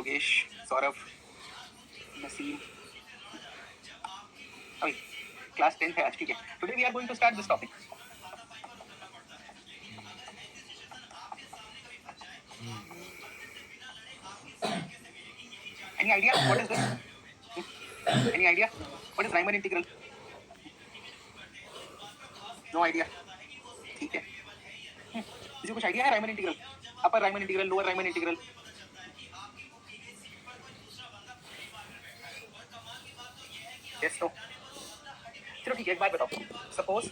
योगेश, सौरभ, नसीम। अभी क्लास 10 है आज, ठीक है। Today we are going to start this topic. Any idea what is this? Any idea what is Riemann integral? No idea. ठीक है। किसी को कुछ आइडिया है Riemann integral? अपर Riemann integral, lower Riemann integral? Yes, no. चलो ठीक है, एक बात बताओ। Suppose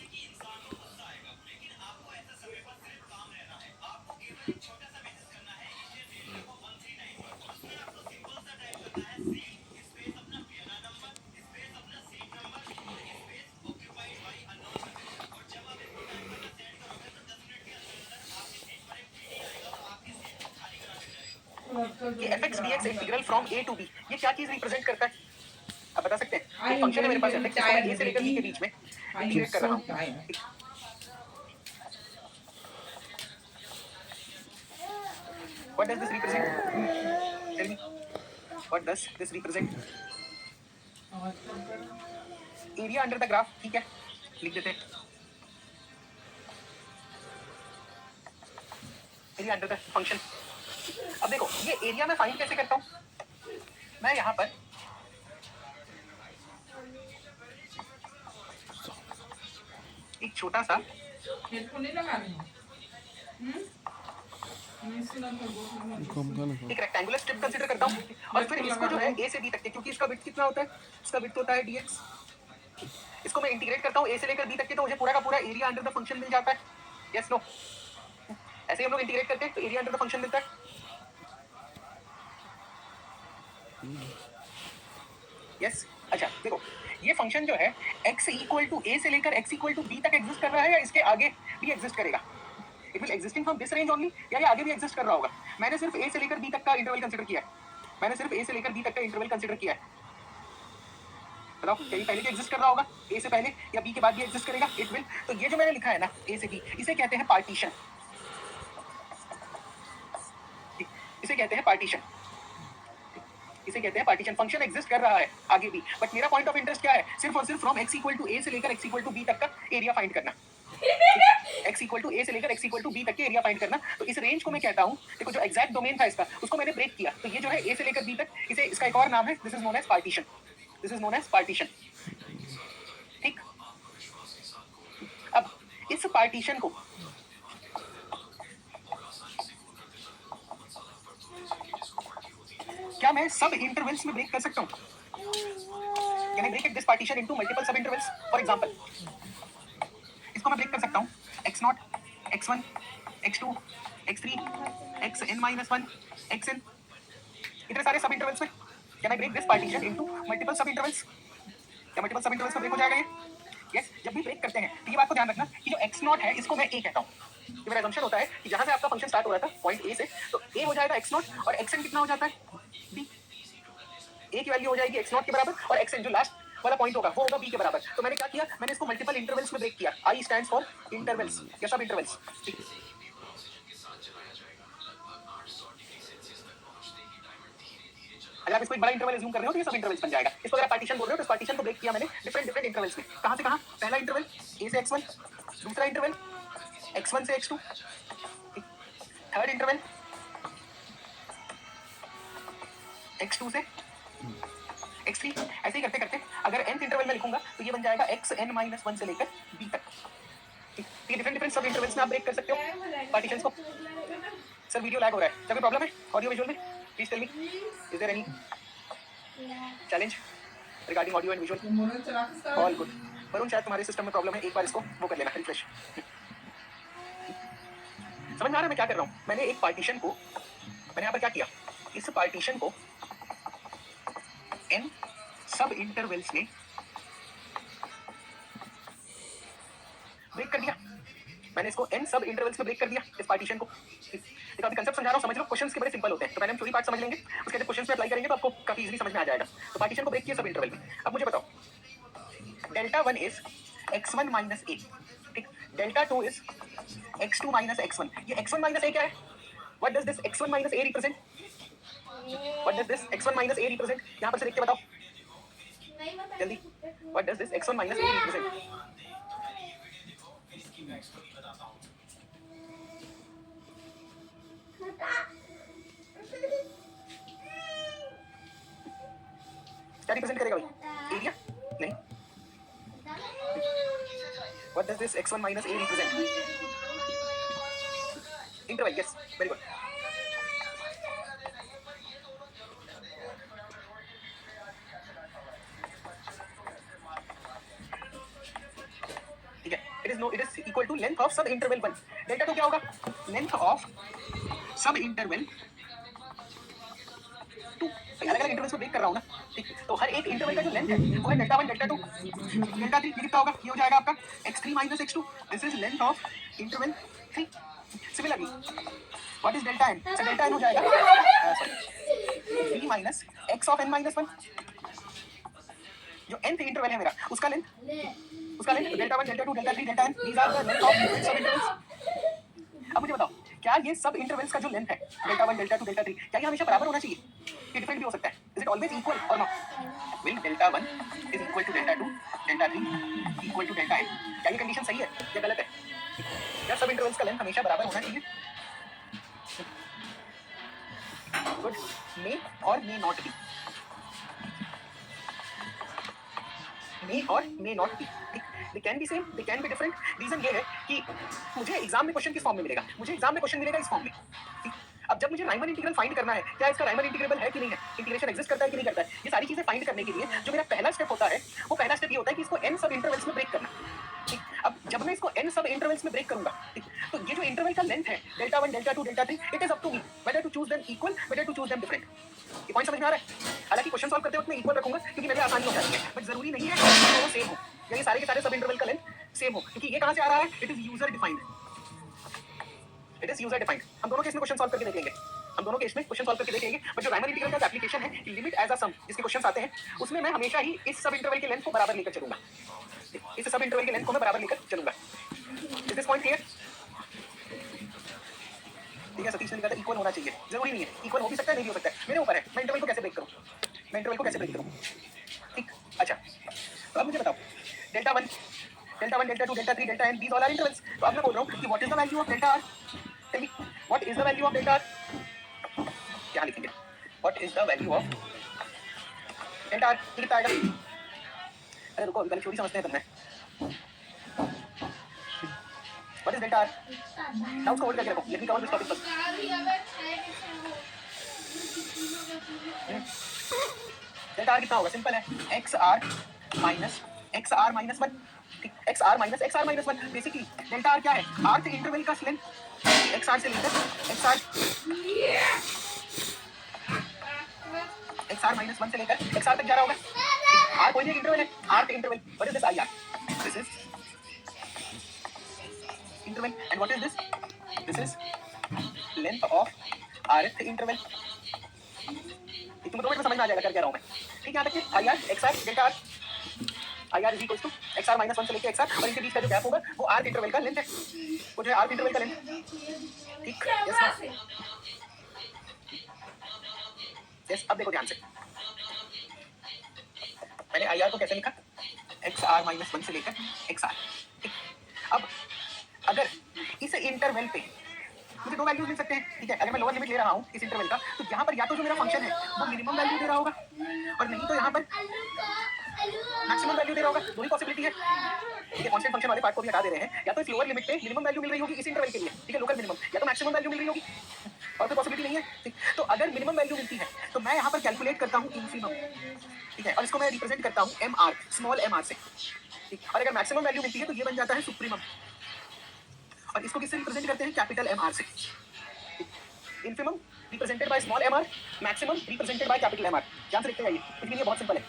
ये fx dx integral from a to b, ये क्या चीज रिप्रेजेंट करता है? आप बता सकते हैं? एक फंक्शन है मेरे पास fx, इसको मैं a से लेकर b के बीच में इंटीग्रेट कर रहा हूँ। What does this represent? Tell me. What does this represent? Area under the graph, ठीक है, लिख देते हैं। Area under the function। अब देखो, ये एरिया मैं फाइंड कैसे करता हूँ? मैं यहाँ पर एक छोटा सा एक रेक्टेंगुलर स्ट्रिप कंसीडर करता हूँ और फिर इसको जो है a से b तक के, क्योंकि इसका विड्थ कितना होता है? इसका विड्थ होता है dx। इसको मैं इंटीग्रेट करता हूँ a से लेकर b तक के, तो मुझे पूरा का पूरा एरिया अंडर द फंक्शन मिल जाता है। Yes no? ऐसे ही हम लोग इंटीग्रेट करते हैं तो एरिया अंडर द फंक्शन मिलता है। यस अच्छा देखो, ये फंक्शन जो है x इक्वल टू a से लेकर x इक्वल टू b तक एग्जिस्ट कर रहा है या इसके आगे भी एग्जिस्ट करेगा? It will existing from this range only, या ये आगे भी एग्जिस्ट कर रहा होगा? मैंने सिर्फ a से लेकर b तक का इंटरवल कंसीडर किया है। मैंने सिर्फ a से लेकर b तक का इंटरवल कंसीडर किया है। बताओ, कहीं पहले भी एग्जिस्ट कर रहा होगा? a से पहले या b के बाद भी एग्जिस्ट करेगा? It will. तो ये जो मैंने लिखा है ना a से b, इसे कहते हैं पार्टीशन। इसे कहते हैं पार्टीशन। इसे कहते हैं पार्टीशन। फंक्शन एग्जिस्ट कर रहा है आगे भी, बट मेरा पॉइंट ऑफ इंटरेस्ट क्या है? सिर्फ और सिर्फ from x equal to a से लेकर x इक्वल टू b तक का एरिया फाइंड करना। x इक्वल टू a से लेकर x इक्वल टू b तक के एरिया फाइंड करना। तो इस रेंज को मैं कहता हूँ, देखो जो एग्जैक्ट डोमेन था इसका, उसको मैंने ब्रेक किया। तो ये जो है a से लेकर b तक, इसे इसका एक और नाम है, this is known as partition. This is known as partition. ठीक, अब इस पार्टीशन को क्या मैं सब इंटरवल्स में ब्रेक कर सकता हूँ? Can I break this partition into multiple sub intervals? For example, इसको मैं ब्रेक कर सकता हूँ x0, x1, x2, x3, xn-1, xn, इतने सारे सब इंटरवल्स में। Can I break this partition into multiple sub intervals? क्या मल्टीपल सब इंटरवल्स में ब्रेक हो जाएगा ये? यस, जब भी ब्रेक करते हैं तो ये बात को ध्यान रखना कि जो x0 है इसको मैं a कहता हूँ। ये मेरा असम्पशन होता है कि जहां से आपका फंक्शन स्टार्ट हो रहा था पॉइंट a से, तो a हो जाएगा x0 और xn कितना हो जाता है? b। a की वैल्यू हो जाएगी x0 के बराबर और xn जो लास्ट वाला पॉइंट होगा वो होगा b के बराबर। तो मैंने क्या किया? मैंने इसको मल्टीपल इंटरवल्स में ब्रेक किया। I स्टैंड्स फॉर इंटरवल्स या सब इंटरवल्स। अगर आप इसको एक बड़ा इंटरवल अज्यूम कर रहे हो तो ये सब इंटरवल्स बन जाएगा। इसको अगर आप पार्टीशन बोल रहे हो तो इस पार्टीशन को ब्रेक किया मैंने डिफरेंट इंटरवल्स में। कहां से कहां? पहला इंटरवल a से x1, दूसरा इंटरवल x1 से x2, थर्ड इंटरवल x2 से x3। ऐसे ही करते करते अगर nth इंटरवल में लिखूंगा तो ये बन जाएगा xn-1 से लेकर b तक। ठीक, ये डिफरेंट सब इंटरवल्स में आप ब्रेक कर सकते हो पार्टीशंस को। सर वीडियो लैग हो रहा है, क्या कोई प्रॉब्लम है ऑडियो विजुअल में? Please tell me, is there any challenge regarding audio and visual? All good. Varun, शायद तुम्हारे सिस्टम में प्रॉब्लम है, एक बार इसको वो कर लेना, रिफ्रेश। समझ में आ रहा है मैं क्या कर रहा हूँ? मैंने एक पार्टीशन को, मैंने यहाँ पर क्या किया? इस पार्टीशन को n सब इंटरवल्स में ब्रेक कर दिया। मैंने इसको n सब इंटरवल्स में ब्रेक कर दिया इस पार्टीशन को। देखो अभी कंसेप्ट समझा रहा हूँ, समझ लो। क्वेश्चंस के बड़े सिंपल होते हैं, तो पहले हम थ्योरी पार्ट समझ लेंगे, उसके बाद क्वेश्चंस में अप्लाई करेंगे तो आपको काफी इजीली समझ में आ जाएगा। तो पार्टीशन को ब्रेक किया सब इंटरवल में। अब मुझे बताओ, delta 1 is x1 minus a, ठीक, delta 2 is x2 minus x1। ये x1 माइनस a क्या है? What does this x1 minus a represent? What does this x1 minus a represent? यहाँ पर से देख के बताओ जल्दी. What does this x1 minus a represent? क्या रिप्रेजेंट करेगा भाई? एरिया? नहीं. What does this x1 minus a represent? Interval. Yes, very good. ठीक है. It is equal to length of sub interval 1. Delta 2 क्या होगा? Length of sub interval 2. अलग अलग इंटरवल्स को ब्रेक कर रहा हूँ ना. ठीक. तो हर एक इंटरवल का जो लेंथ है वो है डेल्टा 1, डेल्टा 2, डेल्टा 3. ये कितना होगा? ये हो जाएगा आपका x3 minus x2. This is length of interval 3. Similarly, what is delta n? So delta n हो जाएगा v minus x of n minus 1. जो nth इंटरवल है मेरा उसका length delta 1, delta 2, delta 3, delta n. These are the length of सब intervals. अब मुझे बताओ क्या ये सब इंटरवल्स का जो लेंथ है डेल्टा 1, डेल्टा 2, डेल्टा 3 क्या ये हमेशा बराबर होना चाहिए? ये डिफरेंट भी हो सकता है. इज इट ऑलवेज इक्वल और not? Will delta 1 is equal to delta 2, delta 3 equal to delta n? क्या ये कंडीशन सही है या गलत है? क्या सब इंटरवल्स का लेंथ हमेशा बराबर होना चाहिए? Good. May or may not be. May or may not be. ठीक. They can be same, they can be different. Reason ये है कि मुझे एग्जाम में क्वेश्चन किस फॉर्म में मिलेगा? मुझे एग्जाम में क्वेश्चन मिलेगा इस फॉर्म में. ठीक. अब जब मुझे राइमन इंटीग्रल फाइंड करना है, क्या इसका राइमन इंटीग्रेबल है कि नहीं है, इंटीग्रेशन एग्जिस्ट करता है कि नहीं करता है, ये सारी चीजें फाइंड करने के लिए जो मेरा पहला स्टेप होता है वो पहला स्टेप ये होता है कि इसको n सब इंटरवल्स में ब्रेक करना. ठीक. अब जब मैं इसको n सब इंटरवल्स में ब्रेक करूंगा, ठीक, तो ये जो इंटरवल का लेंथ है delta 1, delta 2, delta 3, it is up to me whether to choose them equal, whether to choose them different. ये पॉइंट समझ में आ रहा है? हालांकि क्वेश्चन सॉल्व करते वक्त मैं इक्वल रखूंगा क्योंकि मेरे लिए आसानी हो जाती है, बट जरूरी नहीं है कि दोनों सेम हो या ये सारे के सारे सब इंटरवल का लेंथ सेम हो, क्योंकि ये कहां से आ रहा है? It is user defined. It is user defined. हम दोनों केस में क्वेश्चन सॉल्व करके देखेंगे. हम दोनों केस में क्वेश्चन सॉल्व करके देखेंगे. बट जो राइमन इंटीग्रल का एप्लीकेशन है लिमिट एज अ सम जिसके क्वेश्चंस आते हैं उसमें मैं हमेशा ही इस सब इंटरवल के लेंथ को बराबर लेकर चलूंगा. इस सब इंटरवल के लेंथ को मैं बराबर लेकर चलूंगा. Is this point clear? ठीक है. सतीश ने कहा था इक्वल होना चाहिए. जरूरी नहीं है. इक्वल हो भी सकता है, नहीं भी हो सकता है. मेरे ऊपर है मैं इंटरवल को कैसे ब्रेक करूं. ठीक. अच्छा, तो अब मुझे बताओ delta 1, delta 2, delta 3, delta n, these all are intervals. तो अब मैं बोल रहा हूँ कि what is the value of delta r? Tell me, what is the value of delta r? क्या लिखेंगे? What is the value of delta r? कितना आएगा? अरे रुको, अभी पहले थ्योरी समझते हैं तुमने. What is delta r? Doubts को होल्ड करके रखो. Let me cover this topic first. Delta r कितना होगा? सिंपल है. xr minus 1. xr minus 1. Basically delta r क्या है? rth इंटरवल का लेंथ xr से लेकर xr minus 1 से लेकर xr तक जा रहा होगा. r कोई भी एक इंटरवल है. rth interval. What is this ir? This is interval. And what is this? This is length of rth interval. तुम 2 मिनट में समझ में आ जाएगा कर क्या रहा हूं मैं. ठीक. यहाँ तक कि ir xr delta r IR is equals to XR minus 1 से लेके XR और इनके बीच का जो गैप होगा वो R इंटरवल का लेंथ है. वो जो है R इंटरवल का लेंथ. ठीक. यस. अब देखो ध्यान से. मैंने IR को कैसे लिखा? XR माइनस 1 से लेकर XR. ठीक. अब अगर इस इंटरवल पे मुझे 2 वैल्यूज मिल सकते हैं. ठीक है. अगर मैं लोअर लिमिट ले रहा हूँ इस इंटरवल का तो यहाँ पर या तो जो मेरा फंक्शन है वो मिनिमम वैल्यू दे रहा होगा और नहीं तो यहाँ पर मैक्सिमम वैल्यू दे रहा होगा. दो ही पॉसिबिलिटी है. ठीक है. कांस्टेंट फंक्शन वाले पार्ट को भी हटा दे रहे हैं. या तो इस लोअर लिमिट पे मिनिमम वैल्यू मिल रही होगी इस इंटरवल के लिए. ठीक है. Local minimum. या तो मैक्सिमम वैल्यू मिल रही होगी और कोई पॉसिबिलिटी नहीं है. ठीक. तो अगर मिनिमम वैल्यू मिलती है तो मैं यहाँ पर कैलकुलेट करता हूँ इंफिमम. ठीक है. और इसको मैं रिप्रेजेंट करता हूँ mr, स्मॉल mr से. ठीक. और अगर मैक्सिमम वैल्यू मिलती है तो ये बन जाता है सुप्रीमम और इसको किससे रिप्रेजेंट करते हैं? कैपिटल mr से. Infimum represented by small mr, maximum represented by capital mr. ध्यान से देखते जाइए. इसके लिए बहुत सिंपल है.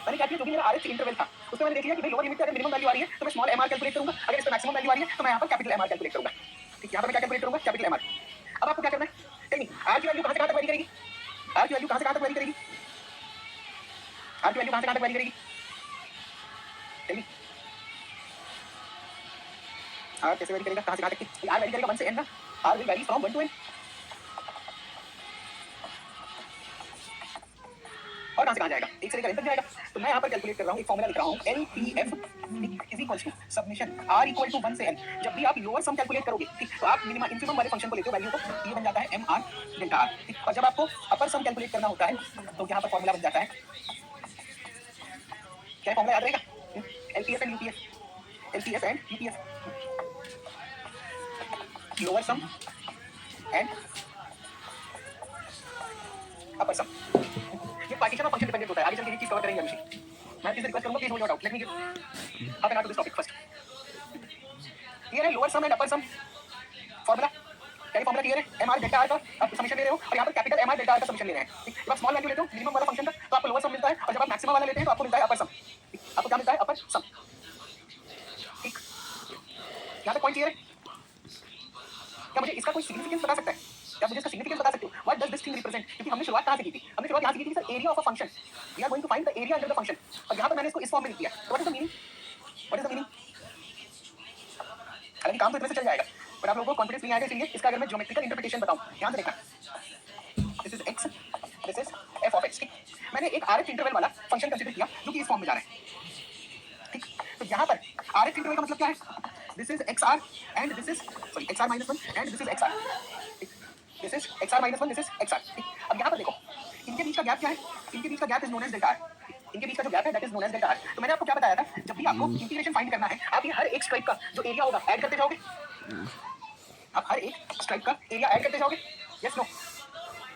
मैंने क्या किया? जो भी मेरा rth इंटरवल था उसमें मैंने देख लिया कि भाई लोअर लिमिट पे अगर मिनिमम वैल्यू आ रही है तो मैं स्मॉल mr कैलकुलेट करूंगा. अगर इस पे मैक्सिमम वैल्यू आ रही है तो मैं यहाँ पर कैपिटल mr कैलकुलेट करूंगा. ठीक. यहाँ पर मैं क्या कैलकुलेट करूंगा? Capital mr. अब आपको क्या करना है? टेल मी, r की वैल्यू कहां से कहां तक वेरी करेगी? r की वैल्यू कहां से कहां तक वेरी करेगी? r की वैल्यू कहां से कहां तक वेरी करेगी? टेल मी, r कैसे वेरी करेगा? कहां से कहां तक? r वेरी करेगा 1 से n ना. r will very from 1 to n. कहां से कहां जाएगा, एक से लेकर n तक जाएगा। तो मैं यहां पर कैलकुलेट कर रहा हूं, एक फार्मूला लिख रहा हूं LPF is equal to summation r equal to 1 से n। जब भी आप लोअर सम कैलकुलेट करोगे ठीक, तो आप मिनिमम इंफिनिमम वाले फंक्शन को लेते हो वैल्यू को, ये बन जाता है mr डेल्टा r ठीक। और जब आपको अपर सम कैलकुलेट करना होता है तो यहां पर फार्मूला बन जाता है, क्या फार्मूला याद रहेगा, LPF and UPF, LPF and UPF, lower sum and upper sum. ये पार्टीशन ऑफ फंक्शन डिपेंडेंट होता है, आगे चल के ये चीज कवर करेंगे अभी। मैं आपसे रिक्वेस्ट करूंगा please hold your doubt, let me give half an hour to this topic first. Clear है lower sum and upper sum formula, क्या फार्मूला क्लियर है, mr डेल्टा r का आप समीशन ले रहे हो और यहां पर कैपिटल mr डेल्टा r का समीशन ले रहे हैं ठीक। जब आप स्मॉल वैल्यू लेते हो मिनिमम वाला फंक्शन का तो आपको लोअर सम मिलता है, और जब आप मैक्सिमम वाला लेते हैं तो आपको मिलता है अपर सम ठीक। आपको क्या मिलता है, अपर सम ठीक। यहां तक पॉइंट क्लियर है, क्या मुझे इसका कोई सिग्निफिकेंस बता सकता है, क्या मुझे इसका सिग्निफिकेंस बता सकते हो, what does this thing represent, क्योंकि हमने शुरुआत कहां से की थी, हमने शुरुआत यहां से की थी sir, area of a function, we are going to find the area under the function, और यहां पर मैंने इसको इस फॉर्म में लिख दिया। What is the meaning, what is the meaning, हालांकि काम तो इतने से चल जाएगा पर आप लोगों को कॉन्फिडेंस नहीं आएगा, इसलिए इसका अगर मैं ज्योमेट्रिकल इंटरप्रिटेशन बताऊं, ध्यान से देखना, this is x, this is f of x ठीक। मैंने एक rh इंटरवल वाला फंक्शन कंसीडर किया जो कि इस फॉर्म में जा रहा है ठीक। तो यहां पर rh इंटरवल का मतलब क्या है, this is xr and this is sorry xr minus 1 and this is xr ठीक, this is xr minus 1, this is xr ठीक। अब यहां पर देखो इनके बीच का गैप क्या है, इनके बीच का gap is known as delta r, इनके बीच का जो गैप है that is known as delta r। तो मैंने आपको क्या बताया था, जब भी आपको इंटीग्रेशन फाइंड करना है आप ये हर एक स्ट्राइप का जो एरिया होगा ऐड करते जाओगे, आप हर एक स्ट्राइप का एरिया ऐड करते जाओगे, यस नो,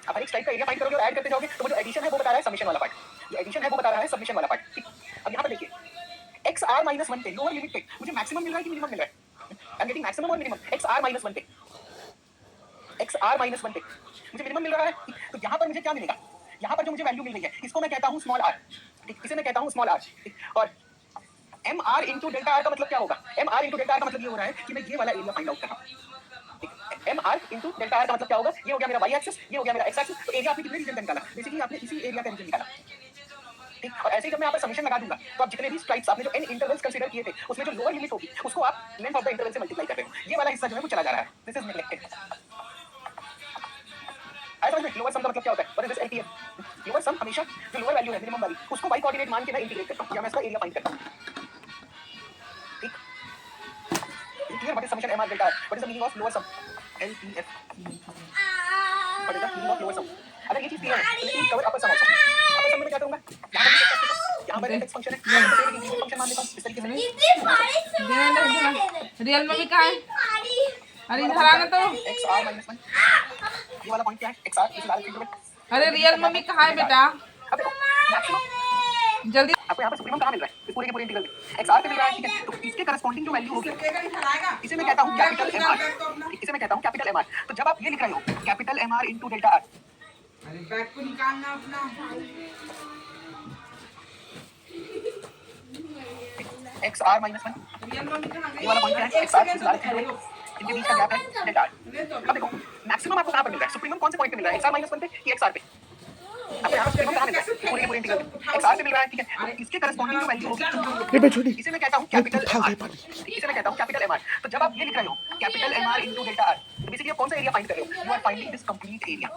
आप हर एक स्ट्राइप का एरिया फाइंड करोगे और ऐड करते जाओगे, तो वो जो एडिशन है वो बता रहा है समेशन वाला पार्ट, जो एडिशन है वो बता रहा है समेशन वाला पार्ट ठीक। अब यहाँ पर देखिए xr माइनस 1 पे लोअर लिमिट पे मुझे मैक्सिमम मिल रहा है कि मिनिमम मिल रहा है, आई एम गेटिंग मैक्सिमम और मिनिमम, xr माइनस 1 पे, xr माइनस 1 पे मुझे मिनिमम मिल रहा है। तो यहाँ पर मुझे क्या मिलेगा, यहाँ पर जो मुझे वैल्यू मिल रही है इसको मैं कहता हूँ स्मॉल r ठीक, इसे मैं कहता हूँ स्मॉल r ठीक। और mr इंटू डेल्टा r का मतलब क्या होगा, mr इंटू डेल्टा r का मतलब ये हो रहा है कि मैं ये वाला एरिया फाइंड आउट कर रहा हूँ ठीक। mr इंटू डेल्टा r का मतलब क्या होगा, ये हो गया मेरा y एक्सिस, ये हो गया मेरा x एक्सिस। तो एरिया आपने कितने रीजन का निकाला, बेसिकली आपने इसी एरिया का रीजन निकाला ठीक। और ऐसे ही जब मैं यहाँ पर समीशन लगा दूंगा तो आप जितने भी स्ट्राइप्स आपने जो n इंटरवल्स कंसीडर किए थे उसमें जो लोअर लिमिट होगी उसको आप लेंथ ऑफ द इंटरवल से मल्टीप्लाई कर रहे हो, ये वाला हिस्सा जो है वो चला जा रहा है, दिस इज नेग्लेक्टेड। आई समझ में लोअर सम का मतलब क्या होता है, what is this LPF, lower sum हमेशा जो लोअर वैल्यू है मिनिमम वाली उसको y कोऑर्डिनेट मान के मैं इंटीग्रेट करता हूं या मैं इसका एरिया फाइंड करता हूं ठीक। Clear, what is summation mr delta r, what is the meaning of lower some LPF, what is the meaning of lower सम। अगर ये चीज क्लियर है तो लेट मी कवर अपर सम आल्सो। अपर सम में क्या करूंगा, यहां पर एक फंक्शन है, यहां पर एक फंक्शन मान लेता हूं इस तरीके से। रियल मम्मी कहाँ है, अरे इधर आना तो, xr माइनस 1 ये वाला पॉइंट क्या है, xr this is r interval. अरे रियल मम्मी कहाँ है बेटा, अब देखो मैक्सिमम जल्दी, आपको यहाँ पर सुप्रीमम कहाँ मिल रहा है, इस पूरे के पूरे इंटीग्रल में xr पे मिल रहा है ठीक है। तो इसके करस्पॉन्डिंग जो वैल्यू होगी इसे मैं कहता हूँ कैपिटल mr, इसे मैं कहता हूँ कैपिटल mr। तो जब आप ये लिख रहे हो capital mr into delta r, अरे बैग को निकालना अपना, xr माइनस 1 रियल मम्मी कहाँ गई, ये वाला पॉइंट क्या है, xr this is r interval, इनके बीच का गैप है डेल्टा r। अब देखो मैक्सिमम आपको कहाँ पर मिल रहा है, सुप्रीमम कौन से पॉइंट पे मिल रहा है, xr माइनस 1 पे कि xr पे, आपको यहाँ पर सुप्रीमम कहाँ मिल रहा है, पूरे के पूरे इंटीग्रल xr पे मिल रहा है ठीक है। तो इसके करस्पॉन्डिंग जो वैल्यू होगी इसे मैं कहता हूँ कैपिटल mr, इसे मैं कहता हूँ कैपिटल mr। तो जब आप ये लिख रहे हो capital mr into delta r, तो बेसिकली आप कौन सा एरिया फाइंड कर रहे हो, you are finding this complete area,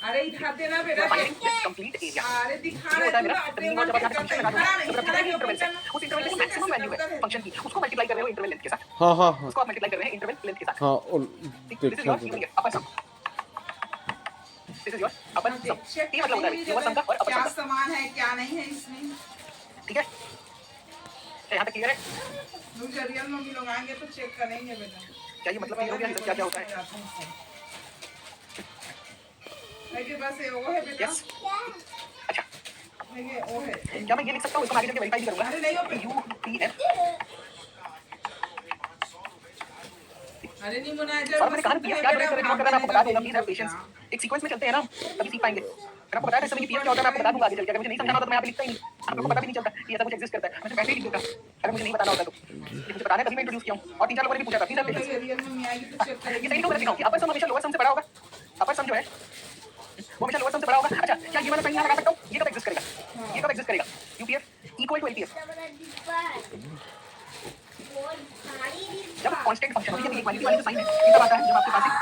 अरे इधर देना बेटा, फाइंडिंग दिस कंप्लीट एरिया। अरे दिखा ये रहे होता है मेरा अपने जब मन आप यहाँ पे से फंक्शन लगा दो तो कितना भी इंटरवल है उस इंटरवल की मैक्सिमम वैल्यू है फंक्शन की उसको मल्टीप्लाई कर रहे हो इंटरवल लेंथ के साथ, हाँ हाँ हाँ उसको आप मल्टीप्लाई कर रहे हैं इंटरवल लेंथ के साथ हाँ, और this is your upper sum, this is your upper sum. ये मतलब होता है लोअर सम का और अपर क्या सम का सामान है क्या नहीं है इसमें, ठीक है। यहाँ तक क्लियर है, लोग जब रियल मम्मी लोग आएंगे तो चेक करेंगे बेटा, क्या ये मतलब क्लियर हो गया क्या क्या होता है, देखिए बस ये वो है बेटा, यस अच्छा। देखिए वो है, क्या मैं ये लिख सकता हूँ, इसको आगे चल के वेरीफाई भी करूंगा, अरे नहीं हो, UPF। अरे नहीं मुनाजर, और मैंने कहा ना पीएफ क्या ब्रेक करना करना आपको बता दूंगा, प्लीज हैव पेशेंस, एक सीक्वेंस में चलते हैं ना तभी सीख पाएंगे। मैं आपको बताया था पीएफ क्या होता है, मैं आपको बता दूंगा आगे चल के, अगर मुझे नहीं समझाना होता तो मैं यहाँ पे लिखता ही नहीं, आपको पता भी नहीं चलता कि ऐसा कुछ एग्जिस्ट करता है, मैं वैसे ही लिख देता अगर मुझे नहीं बताना होता तो। ये मुझे बताना है तभी मैं इंट्रोड्यूस किया हूँ और 3-4 लोगों ने भी पूछा था, please have patience. Real mummy आएगी तो चेक ये करेंगे, सही तो मैं सिखाऊंगी, अपर सम हमेशा लोअर सम से बड़ा होगा, अपर सम जो है वो हमेशा लोअर सम से बड़ा होगा। अच्छा क्या ये वाला साइन यहाँ लगा सकता हूँ, ये कब एग्जिस्ट करेगा, ये कब एग्जिस्ट करेगा, UPF इक्वल टू LPF जब कांस्टेंट फंक्शन होगी, ये क्वालिटी वाली जो साइन है ये तब आता है जब आपके पास एक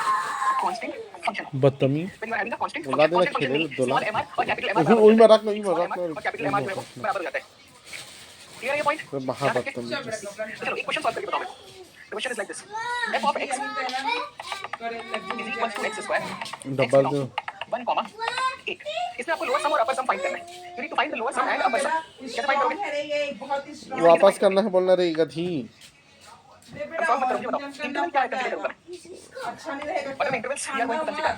कांस्टेंट function. बदतमीज When you are having a constant बता देना function खेले में दोला small mr और capital mr वही में रख नहीं small रख mr और capital mr जो है वो बराबर हो जाता है. क्लियर है ये पॉइंट? मैं बाहर बदतमीज चलो एक क्वेश्चन सॉल्व करके बताओ. The question is like this. f of x is equal to x square. Double दो 1 comma 8. इसमें आपको लोअर सम और अपर सम फाइंड करना है. You need to find the lower sum and upper sum. कैसे find करोगे? है ये बहुत ही strong वापस करना है बोलना रे गधी दे बेटा सॉल्व मत करो, मुझे बताओ. इंटरवल क्या है कंसीडर करो. अच्छा नहीं रहेगा What are the intervals we are going to consider?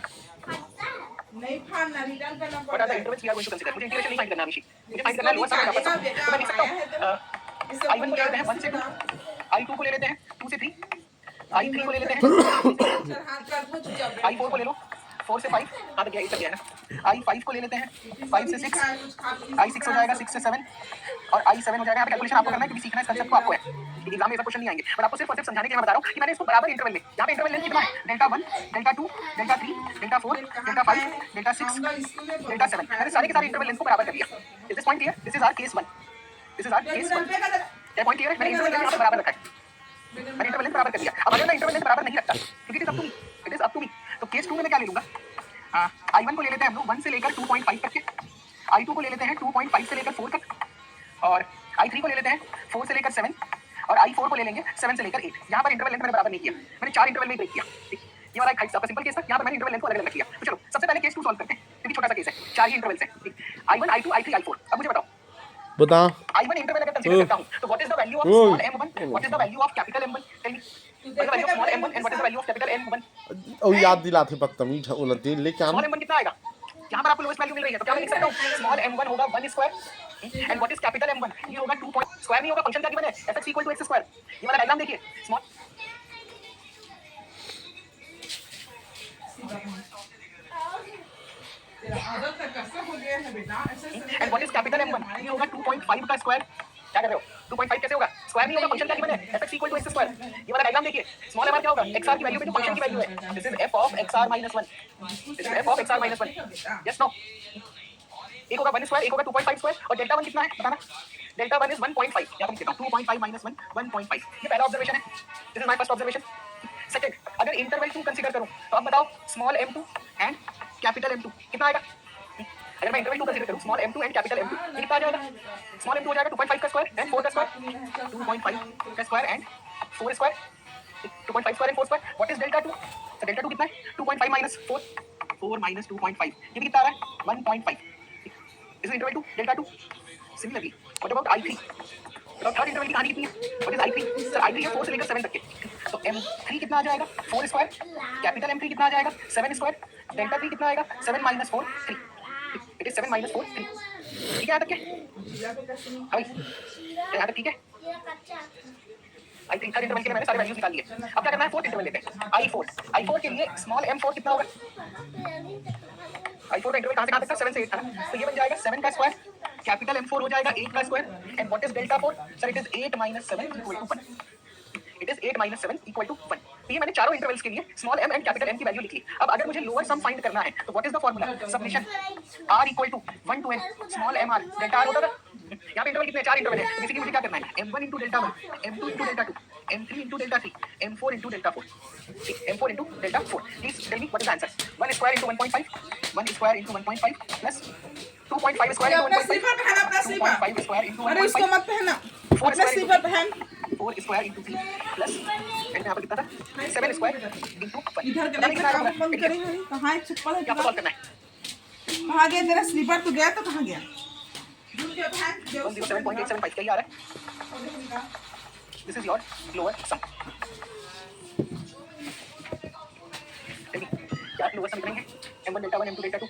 नहीं फाड़ना रिटर्न करना What are the पड़ेगा intervals we are going to consider? मुझे इंटीग्रेशन नहीं फाइंड करना है अभी. मुझे फाइंड करना है लोअर सम और अपर सम. तो मैं लिख सकता हूँ I1 को ले लेते हैं 1 से 2, I2 को ले लेते हैं 2 से 3, I3 को ले लेते हैं, हाथ कर दो चुपचाप I4 को ले लो 4 से 5, हाँ तो क्या इतना क्या है ना, I5 को ले लेते हैं 5 से 6, I6 हो जाएगा 6 से 7 और I7 हो जाएगा. यहाँ पे कैलकुलेशन आपको करना है क्योंकि सीखना है, इस कंसेप्ट को आपको है. एग्जाम में ऐसा क्वेश्चन नहीं आएंगे, बट आपको सिर्फ और सिर्फ समझाने के लिए मैं बता रहा हूँ कि मैंने इसको बराबर इंटरवल में, यहाँ पे इंटरवल लेंथ कितना है, delta 1, delta 2, delta 3, delta 4, delta 5, delta 6, delta 7, मैंने सारे के सारे इंटरवल लेंथ को बराबर कर दिया. Is this point clear? This is our case 1. This is our case 1. क्या पॉइंट क्लियर है? मैंने इंटरवल लेंथ यहाँ पे बराबर रखा है. मैंने इंटरवल लेंथ बराबर कर दिया. अब अगर मैं इंटरवल लेंथ बराबर नहीं रखता क्योंकि it is up to me, तो केस 2 में मैं क्या ले लूंगा, I1 को ले लेते हैं हम लोग 1 से लेकर 2.5 तक के, I2 को ले लेते हैं 2.5 से लेकर 4 तक, और I3 को ले लेते हैं 4 से लेकर 7, और I4 को ले लेंगे 7 से लेकर 8. यहाँ पर इंटरवल लेंथ मैंने बराबर नहीं किया, मैंने 4 इंटरवल में ब्रेक किया. ठीक, ये वाला एक आपका सिंपल केस था. यहाँ पर मैंने इंटरवल लेंथ को अलग अलग रख लिया. तो चलो सबसे पहले केस 2 सॉल्व करते हैं क्योंकि छोटा सा केस है, 4 ही इंटरवल है. I1, I2, I3, I4. अब मुझे बताओ बता I1 इंटरवल अगर कंसीडर करता हूँ तो what is the value of small m1, what is the value of capital m1, tell me. What is the value of small m1 and what is the value of capital m1. और याद दिलाते बदतमीज उलटे लेके small आना m1 कितना आएगा? यहाँ पर आपको लोएस्ट वैल्यू मिल रही है तो क्या मैं लिख सकता हूँ, स्मॉल m1 होगा 1 square and what is capital m1, ये होगा 2 पॉइंट स्क्वायर नहीं होगा, फंक्शन क्या गिवन है fx equal to x square. ये वाला डायग्राम देखिए, स्मॉल आदत तक कसम हो गया है बेटा ऐसे and what is capital m1, ये होगा 2.5 का स्क्वायर. क्या कर रहे हो, 2.5 कैसे होगा, स्क्वायर नहीं होगा, फंक्शन क्या गिवन है fx equal to x square. ये वाला डायग्राम देखिए, स्मॉल m क्या होगा, xr की वैल्यू पे जो फंक्शन की वैल्यू है, this is f of xr - 1, this is f of xr - 1. Yes no, एक होगा 1 स्क्वायर, एक होगा 2.5 स्क्वायर, और डेल्टा 1 कितना है बताना. Delta 1 is 1.5. यहाँ पर लिखता हूँ 2.5 - 1 1.5. ये पहला ऑब्जर्वेशन है, this is my first observation. Second, अगर इंटरवल 2 कंसीडर करूं तो अब बताओ small m2 and capital m2 कितना आएगा. अगर मैं इंटरवल 2 कंसीडर करूं small m2 and capital m2 ये कितना आ जाएगा, स्मॉल m2 हो जाएगा 2.5 का स्क्वायर एंड 4 का स्क्वायर, 2.5 का square and 4 square, 2.5 square and 4 square. What is delta 2, तो डेल्टा 2 कितना है, 2.5 माइनस 4, 4 माइनस 2.5, ये भी कितना आ रहा है 1.5. इस interval 2 delta 2. Similarly what about I3, तो थर्ड इंटरवल की कहानी कितनी है, what is I3, sir I3 है 4 से लेकर 7 तक के, तो M3 कितना आ जाएगा 4 स्क्वायर, कैपिटल M3 कितना आ जाएगा 7 स्क्वायर, डेल्टा 3 कितना आएगा 7 माइनस 4 3. It is 7 minus 4 3. ठीक है यहाँ तक के, भाई यहाँ तक ठीक है. I3 थर्ड इंटरवल के लिए मैंने सारे वैल्यूज निकाल लिए. अब क्या करना है, फोर्थ इंटरवल लेते हैं I4 के लिए स्मॉल m4 कितना होगा, I4 का इंटरवल कहाँ से कहाँ तक था, 7 से 8 था ना, तो ये बन जाएगा 7 का स्क्वायर, कैपिटल M4 हो जाएगा 8 का square and what is delta 4, sir it is 8 - 7 equal to 1. It is 8 - 7 equal to 1. तो ये मैंने चारों इंटरवल्स के लिए small m and capital M की वैल्यू लिख ली. अब अगर मुझे लोअर सम फाइंड करना है तो what is the formula, summation r equal to 1 to n small mr delta r होता था. यहाँ पे इंटरवल कितने, 4 इंटरवल है, बेसिकली मुझे क्या करना है, m1 into delta 1, m2 into delta 2, m3 into delta 3, m4 into delta 4, m4 into delta 4. Please tell me what is the answer. 1 square into 1.5, 1 square into 1.5 plus 2.5 square into 1.5, 2.5 square into 1.5, अरे उसको मत पहना, 4 अपना square sleeper पहन. 4 square into 3 plus and यहाँ पर कितना था 7 स्क्वायर into 1. इधर के लेकर काम बंद करे है, कहाँ है चप्पल है, क्या सॉल्व करना है, कहाँ गया तेरा स्लीपर, तो गया तो कहाँ गया. 107.875 क्या ही आ रहा है. This is your lower sum. चलिए क्या लोअर सम करेंगे, m1 delta 1 m2 delta 2.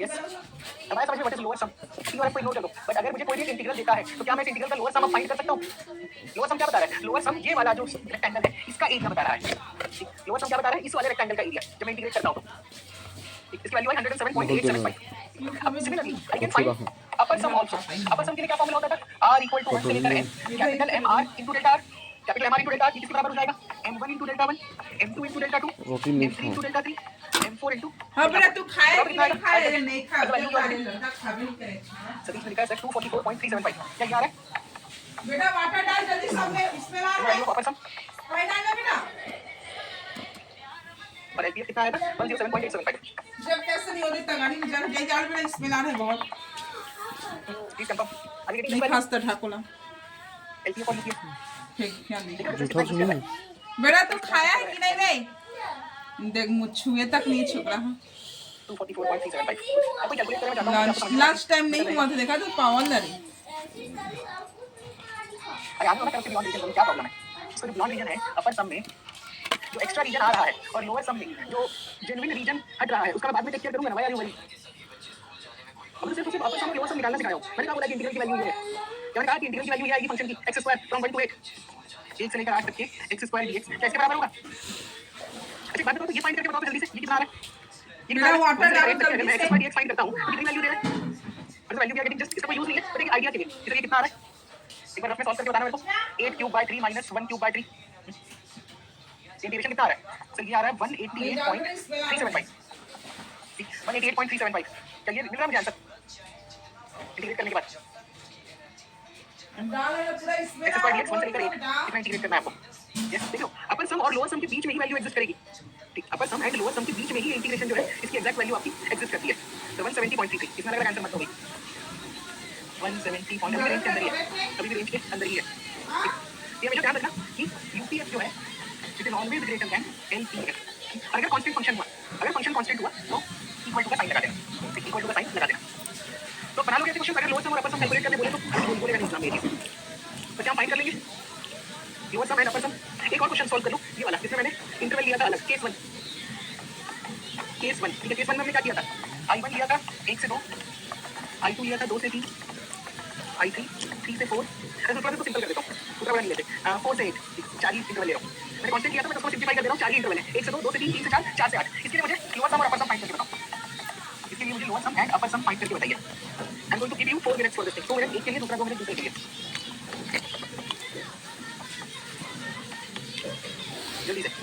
Yes, हमारे समझ में व्हाट इज लोअर सम, सी और एफ को इग्नोर कर दो. बट अगर मुझे कोई भी इंटीग्रल देता है तो क्या मैं इस इंटीग्रल का लोअर सम फाइंड कर सकता हूँ. लोअर सम क्या बता रहा है, लोअर सम ये वाला जो रेक्टेंगल है इसका एरिया बता रहा है. लोअर सम क्या बता रहा है, इस वाले रेक्टेंगल का एरिया जब मैं इंटीग्रेट करता हूँ तो इसकी वैल्यू है 107.875. अब similarly I can find upper sum also. Upper sum के लिए क्या फॉर्मूला होता था, r इक्वल टू 1 से लेकर n capital m r into delta r. Capital M R into delta R किसके बराबर हो जाएगा m1 into delta 1 m2 into delta 2 रोटी नहीं m3 into delta 3 m4 into हाँ बेटा तू खाए कि नहीं खाए अरे नहीं खा तो तारे लड़का खा भी नहीं करे सतीश ने लिखा है 244.375 क्या ये आ रहा है बेटा वाटर डाल जल्दी सब में इसमें ला रहे वैल्यू ऑफ अपर सम पानी डालना बेटा और एलपीएफ कितना आएगा 107.875 जब कैसे नहीं होती तगाड़ी में जल जाए जाल बेटा इसमें ला रहे बहुत प्लीज कंफर्म अभी नहीं गेटिंग खास्ता ठाकुला एलपीएफ और यूपीएफ ठीक क्या नहीं जूठा सुन बेटा तू खाया है कि नहीं नहीं देख मुझ छुए तक नहीं छुप रहा 244.375 अब कैलकुलेट करना चाहता हूं लास्ट टाइम नहीं हुआ था देखा तो पावर लड़ी अरे आगे वाला करके बियॉन्ड रीजन क्या प्रॉब्लम है इसका जो बियॉन्ड रीजन है अपर सम में जो एक्स्ट्रा रीजन आ रहा है और लोअर सम में जो जेन्युइन रीजन हट रहा है उसका मैं बाद में टेक केयर करूंगा ना यार यू वरी अब सिर्फ अपर सम और लोअर सम निकालना सिखाया हूं मैंने कहा बोला कि इंटीग्रल की वैल्यू ये है क्या मैंने कहा कि इंटीग्रल की वैल्यू ये आएगी फंक्शन की x स्क्वायर फ्रॉम 1 टू 8 1 से लेकर 8 तक के x स्क्वायर dx क्या इसके बराबर होगा अच्छा बात बताओ तो ये फाइंड करके बताओ जल्दी से ये कितना आ रहा है ये मेरा वाटर डाल जल्दी मैं x स्क्वायर dx फाइंड करता हूं कितनी वैल्यू दे रहा है और वैल्यू क्या गेटिंग जस्ट इसका कोई यूज नहीं है बट एक आईडिया के लिए इसलिए ये कितना आ रहा है एक बार रफ में सॉल्व करके बताना मेरे को 8 cube by 3 minus 1 cube by 3 integration कितना आ रहा है सर ये आ रहा है 188.375 188.375 क्या ये मिल रहा है मुझे आंसर इंटीग्रेट करने के बाद डाल है पूरा इसमें x स्क्वायर dx 1 से लेकर 8 कितना इंटीग्रेट करना है आपको यस देखो अपर सम और लोअर सम के बीच में ही वैल्यू एग्जिस्ट करेगी ठीक अपर सम एंड लोअर सम के बीच में ही इंटीग्रेशन जो है इसकी एग्जैक्ट वैल्यू आपकी एग्जिस्ट करती है तो 170.33 इसमें अगर आंसर मत होगी 170 पॉइंट अभी रेंज के अंदर ही है अभी भी रेंज के अंदर ही है ठीक ये मुझे ध्यान रखना कि यूपीएफ जो है it is always greater than LPF अगर कांस्टेंट फंक्शन हुआ अगर फंक्शन कांस्टेंट हुआ तो इक्वल टू का साइन लगा देना इक्वल टू का साइन लगा देना तो बना लो कैसे क्वेश्चन अगर लोअर सम और अपर सम कैलकुलेट करने बोले तो बोलेगा नहीं एग्जाम में ये चीज तो क्या हम फाइंड कर लेंगे लोअर सम एंड अपर सम एक और क्वेश्चन सॉल्व कर लो ये वाला जिसमें मैंने इंटरवल लिया था अलग केस 1 ठीक है केस 1 में हमने क्या किया था i1 लिया था 1 से 2 i2 लिया था 2 से 3 i3 3 से 4 ऐसे थोड़ा सा तो सिंपल कर देता हूं पूरा बड़ा नहीं लेते 4 से 8 4 ही इंटरवल ले रहा हूं मैंने कांस्टेंट लिया था मैं उसको सिंपलीफाई कर दे रहा हूं 4 ही इंटरवल है 1 से 2 2 से 3 3 से 4 4 से 8 इसके लिए मुझे लोअर सम और अपर सम फाइंड करके बताओ इसके लिए मुझे lower sum and upper sum find करके बताइए I am going to give you 4 minutes for this thing 2 minute एक के लिए दूसरा 2 मिनट दूसरे के लिए जल्दी से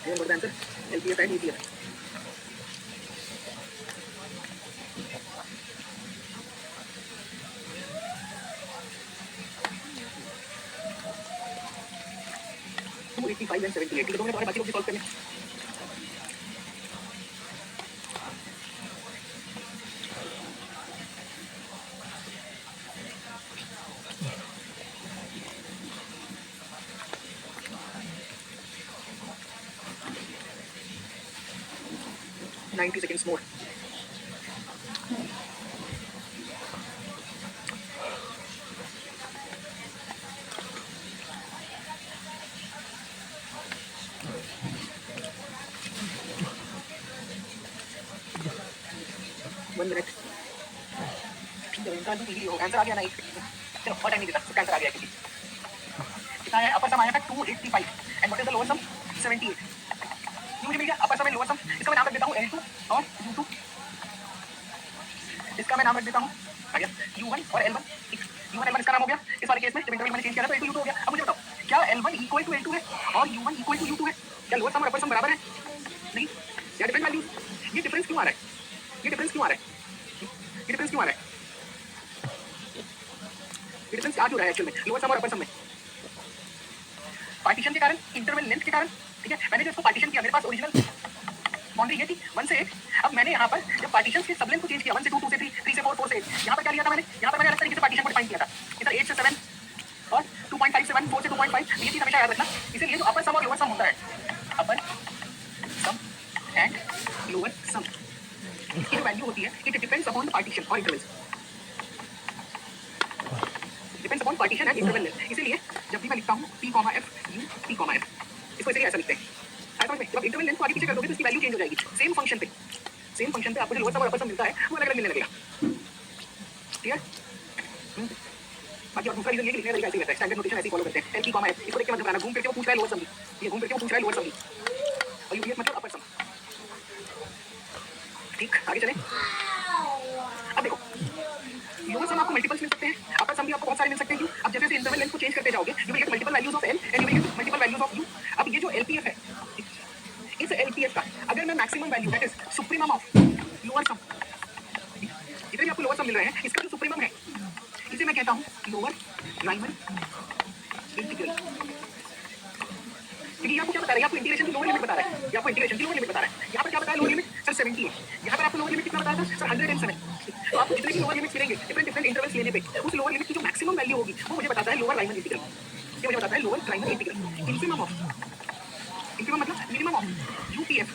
Remember the answer? LPF and EPF. तो 85 and 78 ठीक है 2 मिनट और बाकी लोग भी सॉल्व करने 90 seconds more. One minute. Answer आ गया ना एक चलो और टाइम नहीं देता इसका आंसर आ गया क्योंकि कितना है अपर सम आया था 285 and what is the lower सम 78 ये मुझे मिल गया अपर सम एंड लोअर सम इसका मैं नाम रख देता हूं L2 और U2 इसका मैं नाम रख देता हूं आ गया U1 और L1 U1 L1 इसका नाम हो गया इस वाले केस में जब इंटरवल मैंने चेंज किया था तो L2 U2 हो गया अब मुझे बताओ क्या L1 इक्वल टू L2 है और U1 इक्वल टू U2 है क्या लोअर सम और अपर सम बराबर है नहीं या डिफरेंट वैल्यूज ये डिफरेंस क्यों आ रहा है ये डिफरेंस क्यों आ रहा है ये डिफरेंस क्यों आ रहा है डिफरेंस आ क्यों रहा है एक्चुअल में लोअर सम और अपर सम में पार्टीशन पार्टीशन के कारण, इंटरवल लेंथ के कारण, ठीक है, मैंने जो इसको पार्टीशन किया, मेरे पास ओरिजिनल बाउंड्री ये थी 1 से 8। अब मैंने यहाँ पर जब पार्टीशन के सब लेंथ को चेंज किया 1 से 2, 2 से 3, 3 से 4, 4 से 8, यहाँ पर क्या लिया था मैंने, यहाँ पर मैंने अलग तरीके से पार्टीशन को डिफाइन किया था, इधर 8 से 7 और 2.5 से 1, 4 से 2.5, ये चीज हमेशा याद रखना। इसीलिए जो अपर सम और लोअर सम होता है, अपर सम एंड लोअर सम की जो वैल्यू होती है, इट डिपेंड्स अपॉन पार्टीशन और intervals, depends upon partition and interval length. इसीलिए जब भी मैं लिखता हूँ P, F, U, P, F, इसको इसलिए ऐसा लिखते हैं। समझ में, जब इंटरवल लेंथ को आगे पीछे कर दोगे तो इसकी वैल्यू चेंज हो जाएगी। सेम फंक्शन पे आपको जो लोअर सम और अपर सम मिलता है वो अलग अलग मिलने लगेगा, ठीक है। बाकी और दूसरा रीजन ये कि लिखने का तरीका ऐसे रहता है, स्टैंडर्ड नोटेशन ऐसे फॉलो करते हैं। L, P, F, इसको देख के मत घबराना, घूम फिर के वो पूछ रहा है लोअर सम की, ये घूम फिर के वो पूछ रहा है लोअर सम की, और UPF मतलब अपर सम। ठीक, आगे चलें। अब देखो, लोअर सम आपको मल्टीपल्स मिल सकते हैं, अपर सम भी आपको बहुत सारे मिल सकते हैं। क्यों? अब जैसे जैसे इंटरवल लेंथ को चेंज करते जाओगे, you will get multiple values of L and you will get multiple values of U। अब ये जो LPF है, इस LPF का अगर मैं maximum value that is supremum of lower सम, जितने भी आपको लोअर सम मिल रहे हैं, इसका जो सुप्रीमम है इसे मैं कहता हूँ लोअर राइमन इंटीग्रल। क्योंकि ये आपको क्या बता रहा है, आपको इंटीग्रेशन की लोअर लिमिट बता रहा है, ये आपको इंटीग्रेशन की लोअर लिमिट बता रहा है। यहाँ पर क्या बताया लोअर लिमिट सर 70 है, यहाँ पर आपको लोअर लिमिट कितना बताया था सर 107। तो आपको जितने भी लोअर लिमिट्स मिलेंगे डिफरेंट इंटरवल्स लेने पे, उस लोअर लिमिट की जो मैक्सिमम वैल्यू होगी वो मुझे बताता है लोअर राइमन इंटीग्रल। ये मुझे बताता है लोअर राइमन इंटीग्रल। इंफिमम मतलब मिनिमम ऑफ UPF,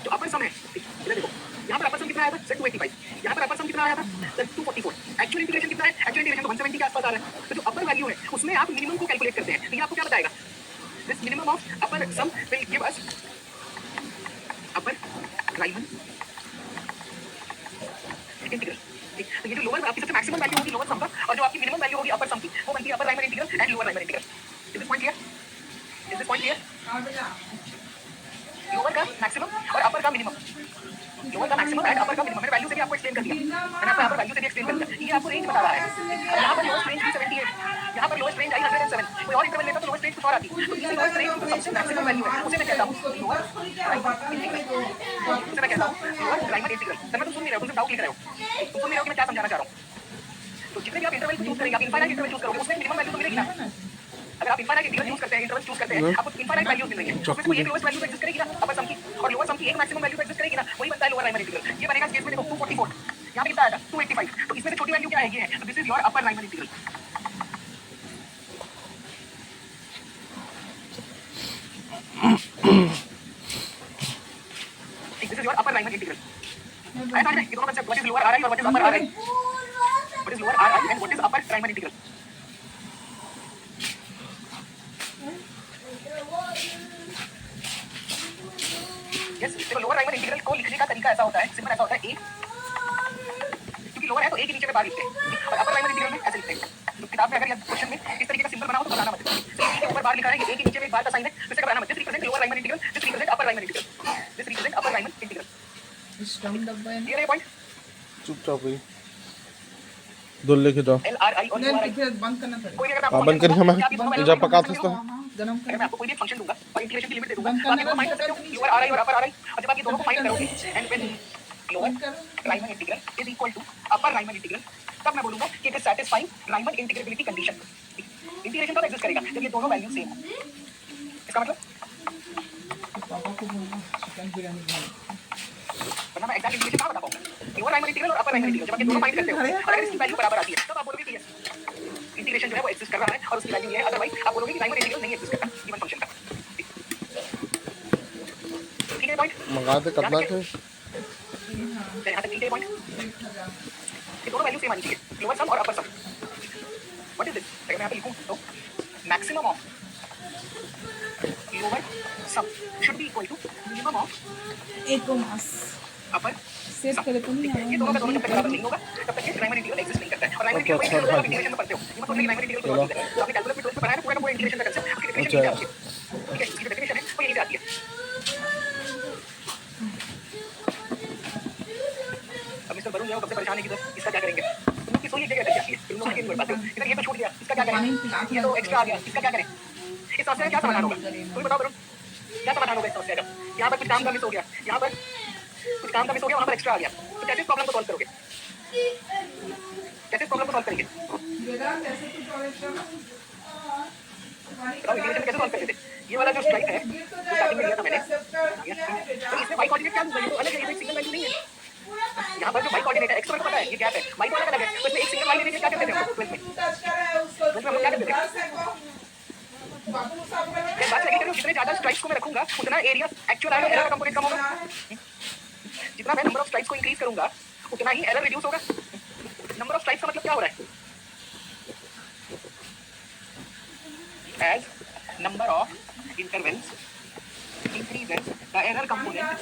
जो अपर सम है, इधर देखो, यहाँ पर अपर सम कितना आया था सर 285, यहाँ पर अपर सम कितना आया था सर 244। एक्चुअल इंटीग्रेशन कितना है, एक्चुअल इंटीग्रेशन तो 170 के आसपास आ रहा है। तो जो अपर वैल्यू है उसमें आप मिनिमम को कैलकुलेट करते हैं, तो ये आपको क्या बताएगा, this minimum of upper sum will give us upper Riemann integral. तो ये जो लोअर आपकी सबसे मैक्सिमम वैल्यू होगी लोअर सम का, और जो आपकी मिनिमम वैल्यू होगी अपर सम की, वो बनती है upper Riemann integral and lower Riemann integral. Is this point clear? Is this point clear? Lower का मैक्सिमम और अपर का मिनिमम, लोअर का मैक्सिमम एंड अपर का मिनिमम मैंने वैल्यू से भी आपको एक्सप्लेन कर दिया, मैंने आपको यहाँ पर वैल्यू से भी एक्सप्लेन कर दिया। ये आपको रेंज बता रहा है, यहाँ पर लोएस्ट रेंज 78, यहाँ पर लोएस्ट रेंज आई 107, कोई और इंटरवल लेता तो लोएस्ट रेंज कुछ और आती। तो इसी लोएस्ट रेंज की सबसे मैक्सिमम वैल्यू है उसे मैं कहता हूँ लोअर राइमन इंटीग्रल, उसे मैं कहता हूँ लोअर राइमन इंटीग्रल। सर मैं तो सुन नहीं रहा हूँ, तुम डाउट लिख रहे हो, तुम सुन नहीं रहे हो कि मैं क्या समझाना चाह रहा हूँ। तो जितने भी आप इंटरवल चूज करेंगे, आप इनफाइनाइट इंटरवल चूज करोगे, उसमें मिनिमम वैल्यू तो मिलेगी ना। अगर आप इनफाइनाइट इंटीग्रल यूज करते हैं, इंटरवल चूज करते हैं, आपको इनफाइनाइट वैल्यूज मिलेंगे, उसमें कोई एक लोएस्ट वैल्यू एग्जिस्ट करेगी ना अपर सम की, और लोअर सम की एक मैक्सिमम वैल्यू एग्जिस्ट करेगी ना, वही बनता है लोअर राइमन इंटीग्रल। ये बनेगा इस केस में देखो 244, यहाँ पे कितना आया था 285, तो इसमें से छोटी वैल्यू क्या है, ये है, तो this is your upper Riemann integral. This is your upper Riemann integral. I thought ये दोनों concept, what is lower RI और what is upper RI, what is lower RI and what is upper Riemann integral. Yes, देखो lower Riemann integral को लिखने का तरीका ऐसा होता है, सिंपल ऐसा होता है, क्योंकि लोअर है तो ए के नीचे में बार लिखते हैं, और अपर राइमन इंटीग्रल में ऐसे लिखते हैं। तो किताब में अगर या क्वेश्चन में इस तरीके का सिंबल बना हो तो बताना मत, ए के ऊपर बार लिखा है, ये ए के नीचे में एक बार का साइन है, तो इसे बताना मत। This represent lower Riemann integral, this represent upper Riemann integral, this represent upper Riemann integral. Clear है पॉइंट? चुपचाप हुई दो लेके जाओ LRI और URI बंद करना पड़ेगा। कोई भी अगर आपको बंद करी हमें जब पका था जन्म अगर मैं आपको कोई भी फंक्शन दूंगा और इंटीग्रेशन की लिमिट दे दूंगा, तो आप इसको फाइंड कर सकते हो लोअर RI और अपर RI, और जब आप ये दोनों को फाइंड करोगे and when lower Riemann integral is equal to upper Riemann integral, तब मैं बोलूंगा कि it is satisfying Riemann integrability condition. Integration कब एग्जिस्ट करेगा, जब ये दोनों वैल्यू सेम हो। इसका मतलब पापा को बोलना चिकन बिरयानी बनाओ, वरना मैं एग्जैक्ट इंटीग्रेशन कहां बता पाऊंगा। लोअर राइमन इंटीग्रल और अपर राइमन इंटीग्रल जब आप ये दोनों फाइंड करते हो, अगर इसकी वैल्यू बराबर आती है तब आप बोलोगे कि यस इंटीग्रेशन जो है वो एग्जिस्ट कर रहा है और उसकी वैल्यू ये है, अदरवाइज आप बोलोगे कि राइमन इंटीग्रल नहीं एग्जिस्ट करता गिवन फंक्शन का। ठीक है पॉइंट? मंगाते कितना थे यहाँ तक ठीक है पॉइंट? ये दोनों वैल्यू सेम आनी चाहिए, लोअर सम और upper sum. What is this? अगर मैं यहाँ पे लिखूं तो maximum of lower sum should be equal to minimum of एक मास अपर सेव करे तो नहीं ये दोनों का दोनों जब तक बराबर नहीं होगा तब तक ये राइमन इंटीग्रल एग्जिस्ट नहीं करता है। और राइमन इंटीग्रल को आप इंटीग्रेशन में पढ़ते हो, ये मत सोचो कि राइमन इंटीग्रल कोई और चीज है, तो आपने कैलकुलस में 12 में पढ़ा है ना, पूरा का पूरा इंटीग्रेशन का कंसेप्ट, उसकी डेफिनेशन यही आती है। ठीक है, इसकी डेफिनेशन है वो यही आती है। अब मिस्टर वरुण जो सबसे परेशान है कि इसका क्या करेंगे, तुम लोग की सोई एक जगह अटक जाती है, तुम लोग नहीं पढ़ पाते हो। इधर ये तो छूट गया, इसका क्या करें, ये तो एक्स्ट्रा आ गया, इसका क्या करें। इस समस्या का क्या समाधान होगा, तुम बताओ वरुण, क्या समाधान होगा इस समस्या का। यहाँ पर कुछ काम का मिस हो गया, यहाँ पर कुछ काम का मिस हो गया, वहाँ पर एक्स्ट्रा आ गया, तो कैसे इस प्रॉब्लम को सॉल्व करोगे, कैसे इस प्रॉब्लम को सॉल्व करेंगे। अब इंटीग्रेशन कैसे सॉल्व करते थे? ये वाला जो स्ट्राइक है जो स्टार्टिंग में लिया था मैंने, तो इसमें y कोऑर्डिनेट क्या दूंगा? ये तो अलग है, ये तो एक सिंगल वैल्यू नहीं है। यहाँ पर जो y कोऑर्डिनेट है x तो मेरे को पता है, ये गैप है, y तो अलग अलग है, तो इसमें एक सिंगल y लेने के क्या करते थे हम 12th में? 12th में हम लोग क्या करते थे? ये बात लगी करो, जितने ज्यादा स्ट्राइक्स को मैं रखूंगा उतना एरिया एक्चुअल आएगा, एरर का कंपोनेंट कम होगा। जितना मैं नंबर ऑफ स्ट्राइक्स को इंक्रीज करूंगा उतना ही एरर रिड्यूस होगा। नंबर ऑफ स्ट्राइक्स का मतलब क्या हो रहा है? As number of intervals increases, the error component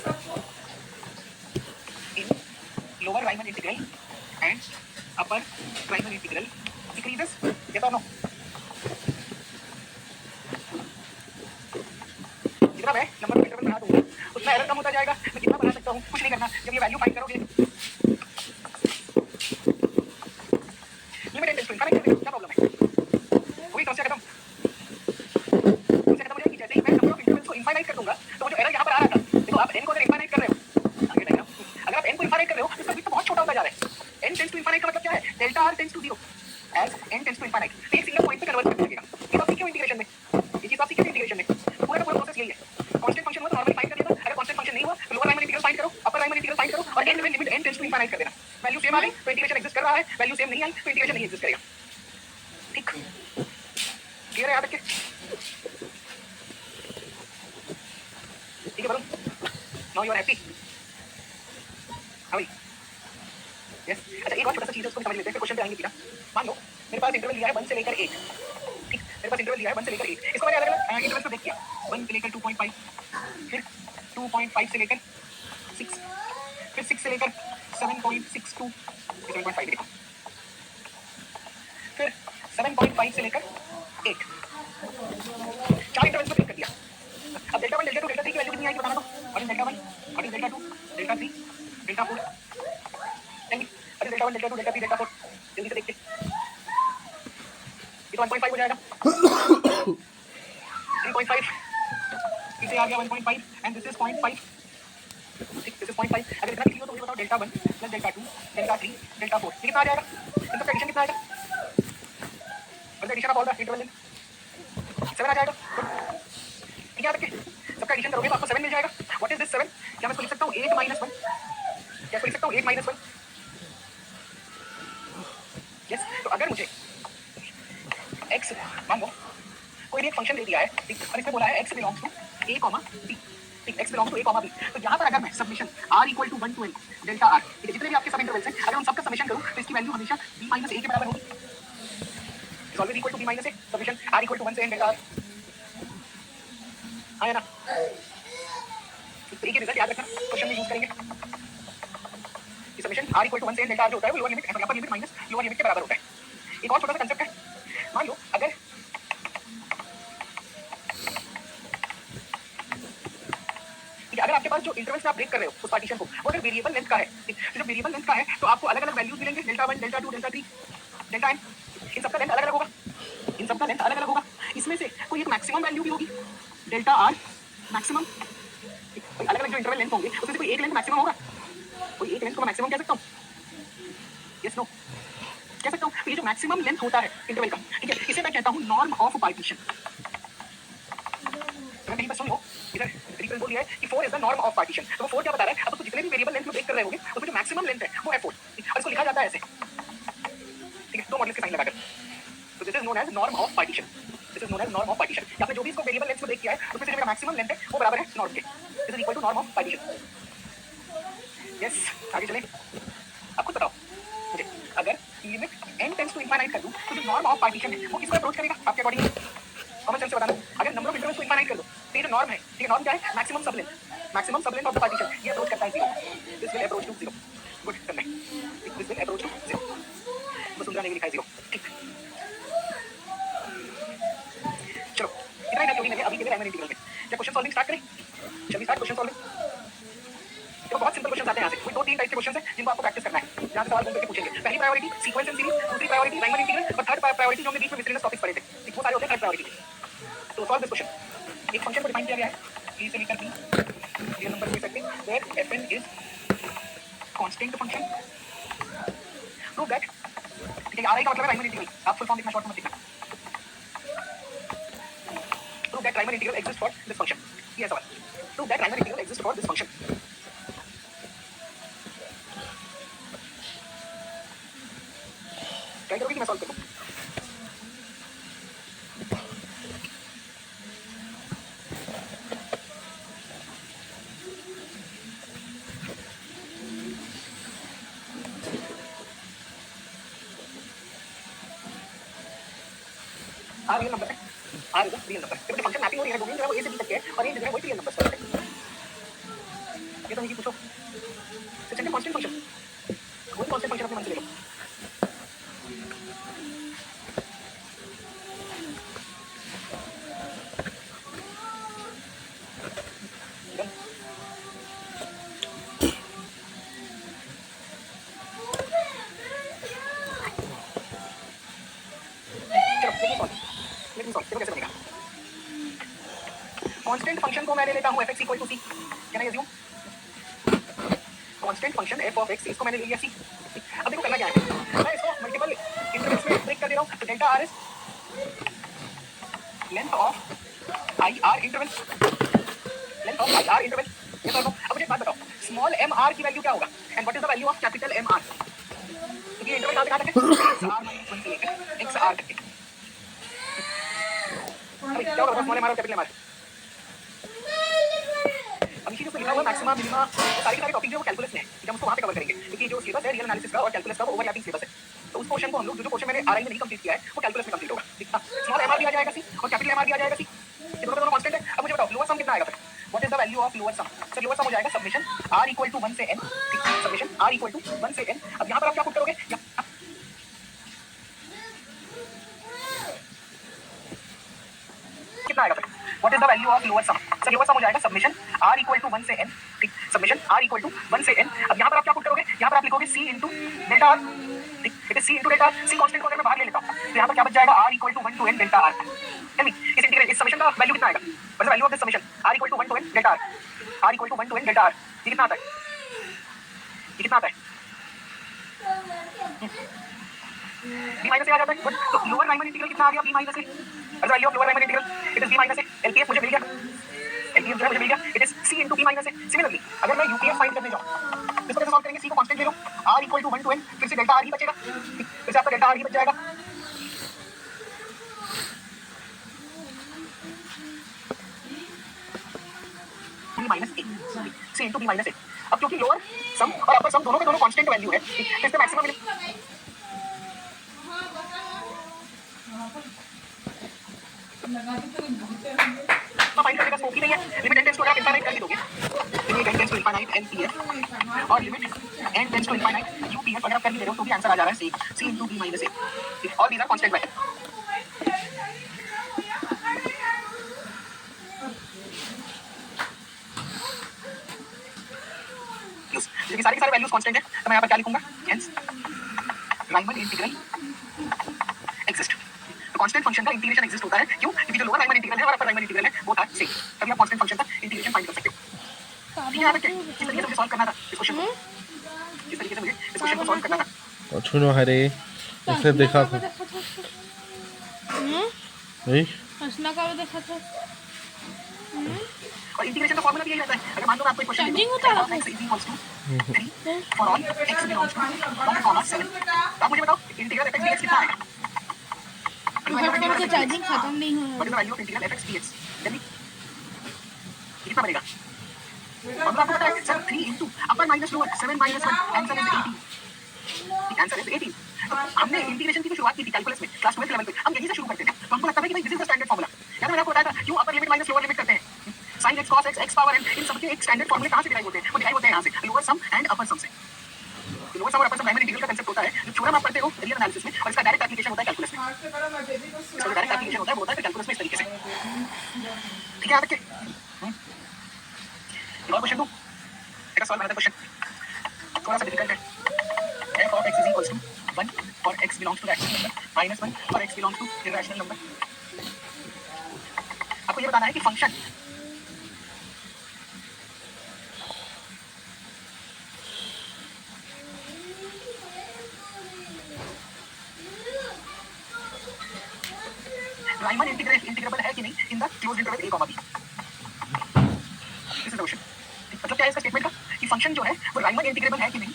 in lower Riemann integral and upper Riemann integral decreases. Yes or no? जितना मैं नंबर ऑफ इंटरवल बढ़ा दूंगा उतना एरर कम होता जाएगा। मैं कितना बढ़ा सकता हूँ? कुछ नहीं करना। जब ये वैल्यू फाइंड करोगे लिमिट टेंड्स टू इनफाइनाइट, क्या प्रॉब्लम है? कोई समस्या खत्म? जैसे ही मैं नंबर ऑफ इंटरवल्स को इनफाइनाइट कर दूंगा तो वो जो एरर यहाँ पर आ रहा था, देखो आप n को अगर इनफाइनाइट कर रहे हो, आगे डायग्राम, अगर आप n को इनफाइनाइट कर रहे हो तो इसका विड्थ बहुत छोटा होता जा रहा है। n टेंड्स टू इनफाइनाइट का मतलब क्या है? Delta r tends to 0 as n tends to infinite. तो एक सिंगल पॉइंट पे कन्वर्ट करने लगेगा। ये बात क्यों इंटीग्रेशन में? ये चीज आप सीखे इंटीग्रेशन में। पूरा का पूरा प्रोसेस यही है। कांस्टेंट फंक्शन हुआ तो नॉर्मली फाइंड कर देना, अगर कांस्टेंट फंक्शन नहीं हुआ तो लोअर राइमन इंटीग्रल फाइंड करो, अपर राइमन इंटीग्रल फाइंड करो और एंड में limit n tends to infinite कर देना। वैल्यू सेम आ गई तो इंटीग्रेशन एग्जिस्ट कर रहा है, वैल्यू सेम नहीं आई तो इंटीग्रेशन नहीं एग्जिस्ट करेगा। ठीक, क्लियर है यहाँ तक के? ठीक है Varun, now you are happy? हाँ भाई, यस। अच्छा एक और छोटा सा चीज है उसको समझ लेते हैं, फिर क्वेश्चन पे आएंगे सीधा। मान लो मेरे पास इंटरवल लिया है 1 से लेकर 8, ठीक, मेरे पास इंटरवल लिया है 1 से लेकर 8, इसको मैंने अलग अलग इंटरवल पे ब्रेक किया, 1 से लेकर 2.5, फिर 2.5 से लेकर 6, फिर 6 से लेकर 7.62, 7.5 देखो, फिर 7.5 से लेकर 8, 4 इंटरवल्स पे ब्रेक कर दिया। अब डेल्टा 1, डेल्टा 2, डेल्टा 3 की वैल्यू कितनी आएगी बताना तो? What is delta 1, what is delta 2, delta 3, delta 4, what is delta 1, delta 2, delta 3, delta 4, जल्दी से देखते। ये तो 1.5 हो जाएगा, 3.5, इसे आ गया 1.5 एंड दिस इज 0.5, ठीक, दिस इज 0.5। अगर इतना लिखी हो तो मुझे बताओ delta 1 plus delta 2, delta 3, delta 4 ये कितना आ जाएगा? इनका एडिशन कितना आएगा? मतलब addition of all the interval length 7 आ जाएगा। ठीक है, सबका एडिशन करोगे तो आपको 7 मिल जाएगा। What is this 7? क्या मैं इसको लिख सकता हूँ 8 माइनस 1? क्या इसको लिख सकता हूँ 8 माइनस 1? यस। तो अगर मुझे x मान लो कोई भी एक फंक्शन दे दिया है, ठीक, और इसमें बोला है x belongs to a, b, ठीक, x belongs to a, b, तो यहाँ पर अगर मैं summation r equal to 1 to n delta r, ठीक है, जितने भी आपके सब इंटरवल्स हैं अगर उन सबका समेशन करूँ तो इसकी वैल्यू हमेशा b माइनस a के बराबर होगी। Is always equal to b minus a, summation r equal to 1 से n डेल्टा r। हाँ ना, तो एक ही रिजल्ट याद रखना, क्वेश्चन में यूज करेंगे। समेशन r इक्वल टू 1 से n डेल्टा r जो होता है वो lower limit upper limit minus lower limit के बराबर होता है। एक और छोटा सा कंसेप्ट है, मान लो अगर अगर आपके पास जो इंटरवल्स आप ब्रेक कर रहे हो उस पार्टीशन को वो अगर वेरिएबल लेंथ का है, ठीक, तो जब वेरिएबल लेंथ का है तो आपको अलग अलग वैल्यूज मिलेंगे, delta 1, delta 2, delta 3, delta n, इन सबका लेंथ अलग अलग होगा, इन सबका लेंथ अलग अलग होगा। इसमें से कोई एक मैक्सिमम वैल्यू भी होगी डेल्टा r मैक्सिमम, अलग अलग जो इंटरवल लेंथ होंगे उसमें से कोई एक लेंथ मैक्सिमम होगा, कोई एक लेंथ को मैक्सिमम कह सकता हूँ, यस नो कह सकता हूँ। तो ये जो मैक्सिमम लेंथ होता है इंटरवल का, ठीक है, इसे मैं कहता हूँ नॉर्म ऑफ पार्टीशन। तो मैं सुन लो इधर रिफरेंस बोल दिया है कि 4 is the norm of partition. तो वो 4 क्या बता रहा है? अब तो जितने भी वेरिएबल लेंथ में ब्रेक कर रहे होंगे उसमें जो मैक्सिमम लेंथ है वो है 4, और इसको लिखा जाता है ऐसे, ठीक है, दो मॉडल्स के साइन लगाकर। तो this is known as norm of partition, this is known as norm of partition. आपने जो भी इसको वेरिएबल लेंथ में ब्रेक किया है उसमें से जो मैक्सिमम लेंथ है वो बराबर है नॉर्म के, this is equal to norm of partition. Yes, आगे चलें। अब कुछ बताओ मुझे, अगर limit n tends to infinite कर दूं तो जो नॉर्म ऑफ पार्टीशन है वो किसको अप्रोच करेगा आपके अकॉर्डिंग? कॉमन सेंस से बताना। अगर नंबर ऑफ इंटरवल्स को इनफाइनाइट कर दो तो ये जो नॉर्म है, ठीक है, नॉर्म क्या है? Maximum sub length of the partition, ये अप्रोच करता है 0, this will approach to 0। Good, करना है, this will approach to 0, Vasundhara ने भी लिखा है 0, ठीक। चलो इतना ही थ्योरी में अभी के लिए राइमन इंटीग्रल में। क्या क्वेश्चन सॉल्विंग स्टार्ट करें? चलिए स्टार्ट क्वेश्चन सॉल्विंग। देखो बहुत सिंपल क्वेश्चन आते हैं यहाँ से, कोई 2-3 टाइप के क्वेश्चन हैं जिनको आपको प्रैक्टिस करना है, जहाँ से सवाल घूम करके पूछेंगे। पहली प्रायोरिटी सीक्वेंस एंड सीरीज, दूसरी प्रायोरिटी राइमन इंटीग्रल और थर्ड प्रायोरिटी जो हमने बीच में मिसलेनियस टॉपिक्स पढ़े थे, ठीक, वो सारे होते हैं थर्ड प्रायोरिटी। तो सॉल्व दिस क्वेश्चन। एक फंक्शन को डिफाइन किया गया है a से लेकर b, रियल नंबर ले सकते हैं, where fn is constant function. Prove that, ठीक है, आरआई का मतलब है राइमन इंटीग्रल। आप फुल फॉर्म लिखना, शॉर्ट में मत लिखना। Riemann integral exists for this function. Yes, sir. Prove that Riemann integral exists for this function. Try करोगे कि मैं solve करूँ? रियल नंबर है रियल नंबर जब फंक्शन मैपिंग हो रही है डोमेन जो है वो ए से बी तक है और ये जो है वो रियल नंबर है ये तो नहीं पूछो सिस्टम कांस्टेंट फंक्शन कोई कांस्टेंट फंक्शन अपने मन से ले लो कांस्टेंट फंक्शन को मैंने लेता हूं f(x) = c can I assume constant function f of x इसको मैंने ले लिया c अब देखो करना क्या है मैं इसको मल्टीपल इंटरवल्स में ब्रेक कर दे रहा हूं तो delta r is length of ir interval ये तो अब मुझे एक बात बताओ स्मॉल mr की वैल्यू क्या होगा and what is the value of capital mr तो ये इंटरवल कहां तक है r - 1 से लेकर xr तक अभी क्या होगा स्मॉल mr और कैपिटल mr अब इसी जो लिखा हुआ मैक्सिमा मिनिमा सारी की सारी टॉपिक जो कैलकुलस में है ठीक है हम उसको वहां पे कवर करेंगे क्योंकि जो सिलेबस है रियल एनालिसिस का और कैलकुलस का वो ओवरलैपिंग सिलेबस है तो उस पोर्शन को हम लोग जो पोर्शन मैंने आरआई में नहीं कंप्लीट किया है वो कैलकुलस में कंप्लीट होगा ठीक है स्मॉल एमआर दिया जाएगा सी और कैपिटल एमआर दिया जाएगा सी ये दोनों कांस्टेंट है अब मुझे बताओ लोअर सम कितना आएगा फिर what is the value of lower some sir lower sum हो जाएगा समेशन r = 1 से n ठीक है समेशन r = 1 से n अब यहां पर आप क्या पुट करोगे कितना आएगा फिर what is the value of lower some sir lower sum हो जाएगा समेशन r = 1 से n ठीक समेशन r = 1 से n अब यहां पर आप क्या पुट करोगे यहां पर आप लिखोगे c * डेल्टा r ठीक it is c * delta r c constant को अगर मैं बाहर ले लेता हूं तो यहां पर क्या बच जाएगा r = 1 to n delta r tell me इस इंटीग्रल इस समेशन का वैल्यू कितना आएगा what is the value of this summation r = 1 to n delta r = 1 to n delta r ये कितना आता है ये कितना आता है b माइनस a आ जाता है तो लोअर राइमन इंटीग्रल कितना आ गया b minus a what is the value of lower Riemann integral it is b minus a LPF मुझे मिल गया एलपीएफ जो है मुझे मिल गया it is c * b minus a similarly अगर मैं यूपीएफ फाइंड करने जाऊं इसको कैसे सॉल्व करेंगे c को कांस्टेंट ले लो r = 1 to n फिर से डेल्टा r ही बचेगा फिर से आपका डेल्टा r ही बच जाएगा b minus a c * b minus a अब क्योंकि लोअर सम और अपर सम दोनों के दोनों कांस्टेंट वैल्यू है इसका मैक्सिमम फाइंड करने का स्कोप ही नहीं है लिमिट n टेंड्स टू आप इनफाइनाइट कर ही दोगे limit n tends to infinite npf और limit n tends to infinite upf अगर आप कर भी दे रहे हो तो भी आंसर आ जा रहा है c * b माइनस a और these are constant वैल्यू क्योंकि सारी की सारी वैल्यूज कांस्टेंट है तो मैं यहां पर क्या लिखूंगा हेंस राइमन इंटीग्रल एग्जिस्ट तो कांस्टेंट फंक्शन का इंटीग्रेशन एग्जिस्ट होता है क्यों क्योंकि जो लोअर राइमन इंटीग्रल है और अपर राइमन इंटीग्रल है वो था सेम तभी आप कांस्टेंट फंक्शन का इंटीग्रेशन फाइंड कर सकते हो ठीक है यार किस तरीके से मुझे सॉल्व करना था इस क्वेश्चन को किस तरीके से मुझे इस क्वेश्चन को सॉल्व करना था और छुनो हरे इसे देखा था नहीं हंसना का देखा था और इंटीग्रेशन का फार्मूला भी यही रहता है अगर मान लो आपको एक क्वेश्चन चार्जिंग होता है x = 3 for all x belongs to 1,7 अब मुझे बताओ इंटीग्रल f(x) dx कितना आएगा तो चार्जिंग खत्म नहीं हो what is the value of integral f(x) dx tell me कितना बनेगा अब आपको पता है sir 3 into upper minus lower 7 - 1 answer is 18 answer is 18 तो हमने इंटीग्रेशन की शुरुआत की थी कैलकुलस में क्लास 12 लेवल पे हम यहीं से शुरू करते थे तो हमको लगता था कि भाई this is the standard formula यार मैंने आपको बताया था क्यों अपर लिमिट माइनस लोअर लिमिट करते हैं sin x cos x x power n इन सब के एक स्टैंडर्ड फार्मूले कहां से डिराइव होते हैं वो डिराइव होते हैं यहां से लोअर सम एंड अपर सम से लोअर सम और अपर सम राइमन इंटीग्रल का कांसेप्ट होता है जो थ्योरम आप पढ़ते हो रियल एनालिसिस में और इसका डायरेक्ट एप्लीकेशन होता है कैलकुलस में इसका डायरेक्ट एप्लीकेशन होता है वो होता है कैलकुलस में इस तरीके से ठीक है याद रखिए और क्वेश्चन 2 एक सवाल बना था क्वेश्चन थोड़ा सा डिफिकल्ट है f of x is equals to 1 for x belongs to rational number minus 1 for x belongs to irrational number आपको ये बताना है कि फंक्शन राइमन इंटीग्रेबल है कि नहीं in in the closed interval a, b. This is the question. मतलब क्या है इसका स्टेटमेंट का कि फंक्शन जो है वो राइमन इंटीग्रेबल है कि नहीं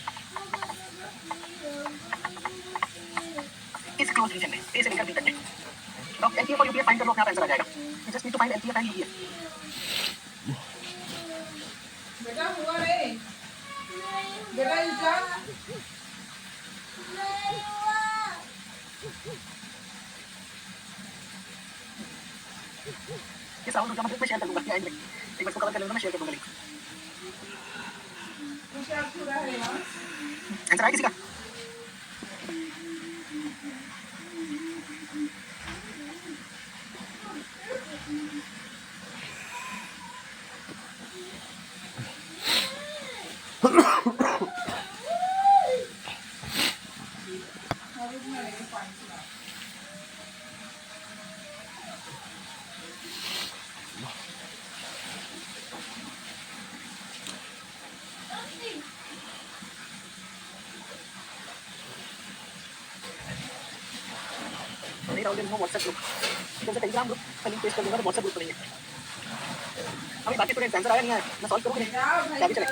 इस क्लोज रीजन में a से लेकर b तक में. तो LPF और UPF फाइंड कर लो, अपना आंसर आ जाएगा. You just need to find LPF and UPF. बेटा हुआ रे बेटा जा ये साउंड रुका मतलब मैं शेयर कर दूंगा एंड में. एक बार इसको कवर कर लूंगा, मैं शेयर कर दूंगा लिंक. क्या पूरा है ना आंसर आया किसी का? नहीं राहुल, नो व्हाट्सएप ग्रुप. जैसे टेलीग्राम ग्रुप का लिंक पेस्ट कर दूंगा, तो व्हाट्सएप ग्रुप तो नहीं है. अभी बाकी स्टूडेंट्स आंसर आया नहीं आया, मैं सॉल्व करूंगा. क्या भी चले.